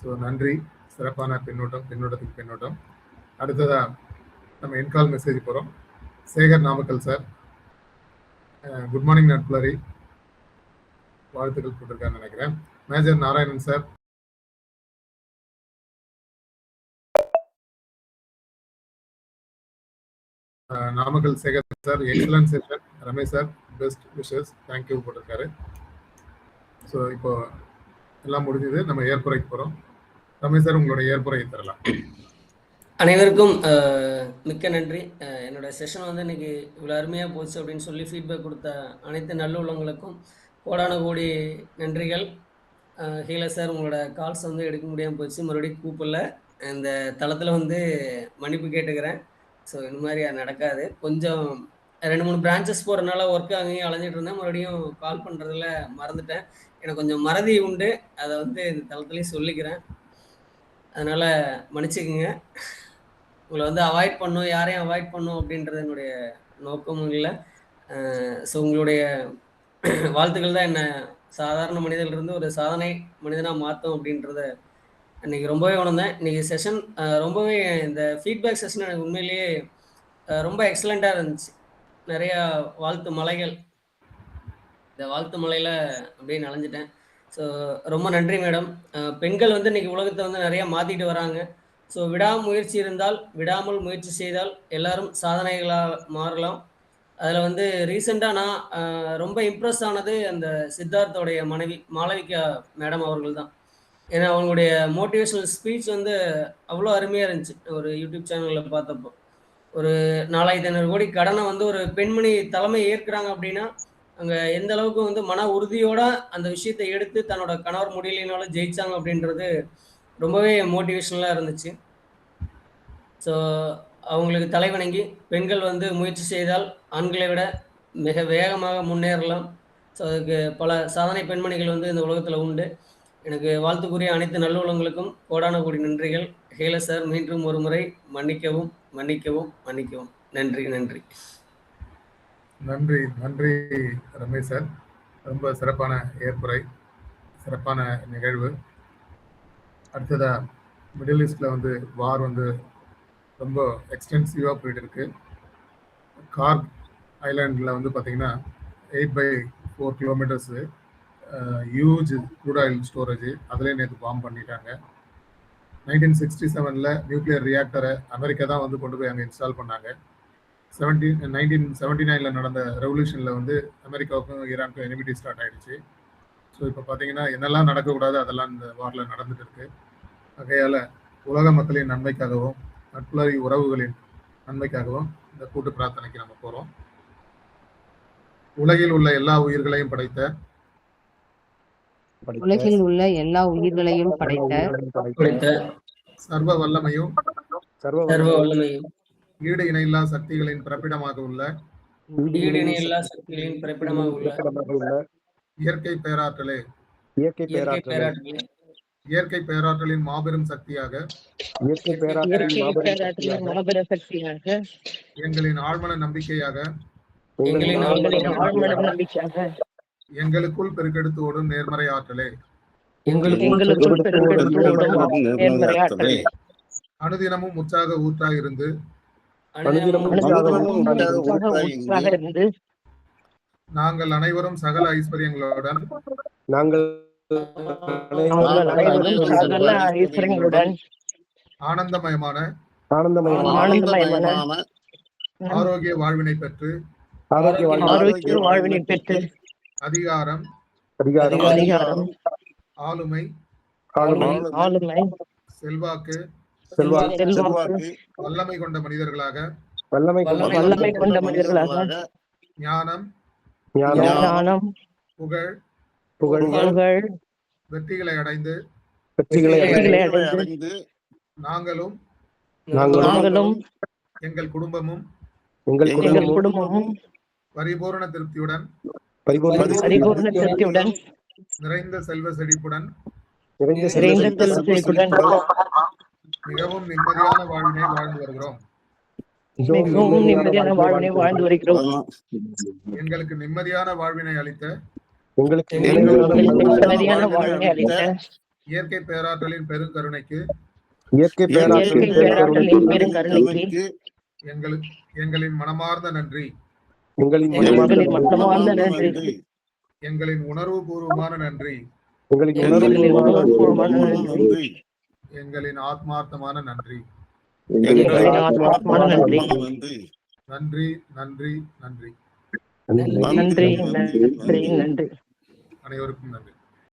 ஸோ நன்றி. சிறப்பான பின்னூட்டத்துக்கு பின்னூட்டம். அடுத்ததா நம்ம என்கால் மெசேஜ் போகிறோம். Sekar Namakkal sir, good morning நட்புலரி வாழ்த்துக்கள் போட்டிருக்கான்னு நினைக்கிறேன். Major Narayanan sir, Namakkal Sekar sir, excellent session. Ramesh sir, best wishes, thank you போட்டிருக்காரு. ஸோ இப்போ எல்லாம் முடிஞ்சது, நம்ம ஏற்புரைக்கு போகிறோம். ரமேஷ் சார், உங்களுடைய ஏற்புரையை தரலாம். அனைவருக்கும் மிக்க நன்றி. என்னோட செஷன் வந்து இன்னைக்கு இவ்வளோ அருமையாக போச்சு அப்படின்னு சொல்லி ஃபீட்பேக் கொடுத்த அனைத்து நல்ல உள்ளவங்களுக்கும் கோடான கோடி நன்றிகள். ஹீலர் சார், உங்களோட கால்ஸ் வந்து எடுக்க முடியாமல் போச்சு, மறுபடியும் கூப்பிடல. இந்த தளத்தில் வந்து மன்னிப்பு கேட்டுக்கிறேன். ஸோ இந்த மாதிரி அது நடக்காது. கொஞ்சம் 2-3 பிரான்ச்சஸ் போகிறதுனால ஒர்க்கு அங்கேயும் அலைஞ்சிட்டு இருந்தேன். மறுபடியும் கால் பண்ணுறதுல மறந்துட்டேன். எனக்கு கொஞ்சம் மறதி உண்டு, அதை வந்து இந்த தளத்துலேயும் சொல்லிக்கிறேன். அதனால் மன்னிச்சுக்குங்க. உங்களை வந்து அவாய்ட் பண்ணும், யாரையும் அவாய்ட் பண்ணும் அப்படின்றது என்னுடைய நோக்கமும் இல்லை. ஸோ உங்களுடைய வாழ்த்துக்கள் தான் என்னை சாதாரண மனிதர்லேருந்து ஒரு சாதனை மனிதனாக மாற்றும் அப்படின்றத இன்னைக்கு ரொம்பவே உணர்ந்தேன். இன்னைக்கு செஷன் ரொம்பவே இந்த ஃபீட்பேக் செஷன் எனக்கு உண்மையிலேயே ரொம்ப எக்ஸலண்ட்டா இருந்துச்சு. நிறையா வாழ்த்து மலைகள். இந்த வாழ்த்து மலையில அப்படியே நனைஞ்சிட்டேன். ஸோ ரொம்ப நன்றி மேடம். பெண்கள் வந்து இன்னைக்கு உலகத்தை வந்து நிறையா மாற்றிட்டு வராங்க. ஸோ விடாமுயற்சி இருந்தால், விடாமல் முயற்சி செய்தால் எல்லாரும் சாதனைகளாக மாறலாம். அதில் வந்து ரீசெண்டாக நான் ரொம்ப இம்ப்ரெஸ் ஆனது அந்த சித்தார்த்தோடைய மனைவி மாளவிகா மேடம் அவர்கள் தான். ஏன்னா அவங்களுடைய மோட்டிவேஷனல் ஸ்பீச் வந்து அவ்வளோ அருமையாக இருந்துச்சு. ஒரு யூடியூப் சேனலில் பார்த்தப்போ ஒரு 4500 கோடி கடனை வந்து ஒரு பெண்மணி தலைமை ஏற்கிறாங்க அப்படின்னா அங்கே எந்த அளவுக்கு வந்து மன உறுதியோட அந்த விஷயத்தை எடுத்து தன்னோட கணவர் முடியலைனாலும் ஜெயிச்சாங்க அப்படின்றது ரொம்பவே மோட்டிவேஷனலாக இருந்துச்சு. ஸோ அவங்களுக்கு தலைவணங்கி பெண்கள் வந்து முயற்சி செய்தால் ஆண்களை விட மிக வேகமாக முன்னேறலாம். ஸோ அதுக்கு பல சாதனை பெண்மணிகள் வந்து இந்த உலகத்தில் உண்டு. எனக்கு வாழ்த்துக்குரிய அனைத்து நல்லுள்ளங்களுக்கும் கோடான கோடி நன்றிகள். ஹேல சார், மீண்டும் ஒரு முறை மன்னிக்கவும் மன்னிக்கவும் மன்னிக்கவும். நன்றி நன்றி நன்றி நன்றி ரமேஷ் சார். ரொம்ப சிறப்பான ஏற்புரை, சிறப்பான நிகழ்வு. அடுத்ததா மிடில் ஈஸ்டில் வந்து வார் வந்து ரொம்ப எக்ஸ்டென்சிவாக போயிட்டு இருக்கு. கார்க் ஐலாண்டில் வந்து பார்த்தீங்கன்னா 8/4 kilometres huge crude oil storage, அதிலே நேற்று பாம்பு பண்ணிட்டாங்க. 1967 நியூக்ளியர் ரியாக்டரை அமெரிக்கா தான் வந்து கொண்டு போய் அங்கே இன்ஸ்டால் பண்ணாங்க. 1979 நடந்த ரெவல்யூஷனில் வந்து அமெரிக்காவுக்கும் ஈரானுக்கும் எனிமிட்டி ஸ்டார்ட் ஆகிடுச்சு. ஸோ இப்போ பார்த்தீங்கன்னா என்னெல்லாம் நடக்கக்கூடாது அதெல்லாம் இந்த வாரில் நடந்துட்டு இருக்கு. ஆகையால் உலக மக்களின் நன்மைக்காகவும் நட்புறவு உறவுகளின் நன்மைக்காகவும் இந்த கூட்டு பிரார்த்தனைக்கு நம்ம போகிறோம். உலகில் உள்ள எல்லா உயிர்களையும் படைத்த உலகில் உள்ள எல்லா உயிர்களையும் படைத்த சர்வ வல்லமையும் சர்வ வல்லமையும் ஈடு இணையில்லா சக்திகளின் பிறப்பிடமாக உள்ள ஈடு இணையில்லா சக்திகளின் பிறப்பிடமாக உள்ள இயற்கை பேராற்றலே இயற்கை பேராற்றலே இயற்கை பேராற்றலின் மாபெரும் சக்தியாக மாபெரும் சக்தியாக எங்களின் ஆழ்மன நம்பிக்கையாக எங்களுக்குள் பெருக்கெடுத்து ஓடும் நேர்மறை ஆற்றலே அனுதினமும் உற்சாக ஊற்றாக இருந்து நாங்கள் அனைவரும் சகல ஐஸ்வர்யங்களுடன் ஆனந்தமயமான ஆரோக்கிய வாழ்வினை பெற்று அதிகாரம் ஆளுமை செல்வாக்கு வல்லமை கொண்ட மனிதர்களாக ஞானம் புகழ் வெற்றிகளை அடைந்து நாங்களும் எங்கள் குடும்பமும் பரிபூரண திருப்தியுடன் நிறைந்த செல்வ செழிப்புடன் மிகவும் நிம்மதியான வாழ்வினை வாழ்ந்து வருகிறோம். எங்களுக்கு நிம்மதியான வாழ்வினை அளித்த இயற்கை பேராற்றலின் பெருங்கருணைக்கு எங்களின் மனமார்ந்த நன்றி. எங்களின் உணர்வு பூர்வமான நன்றி. எங்களின் ஆத்மார்த்தமான நன்றி. நன்றி நன்றி நன்றி. நன்றி நன்றி நன்றி. அனைவருக்கும் நன்றி.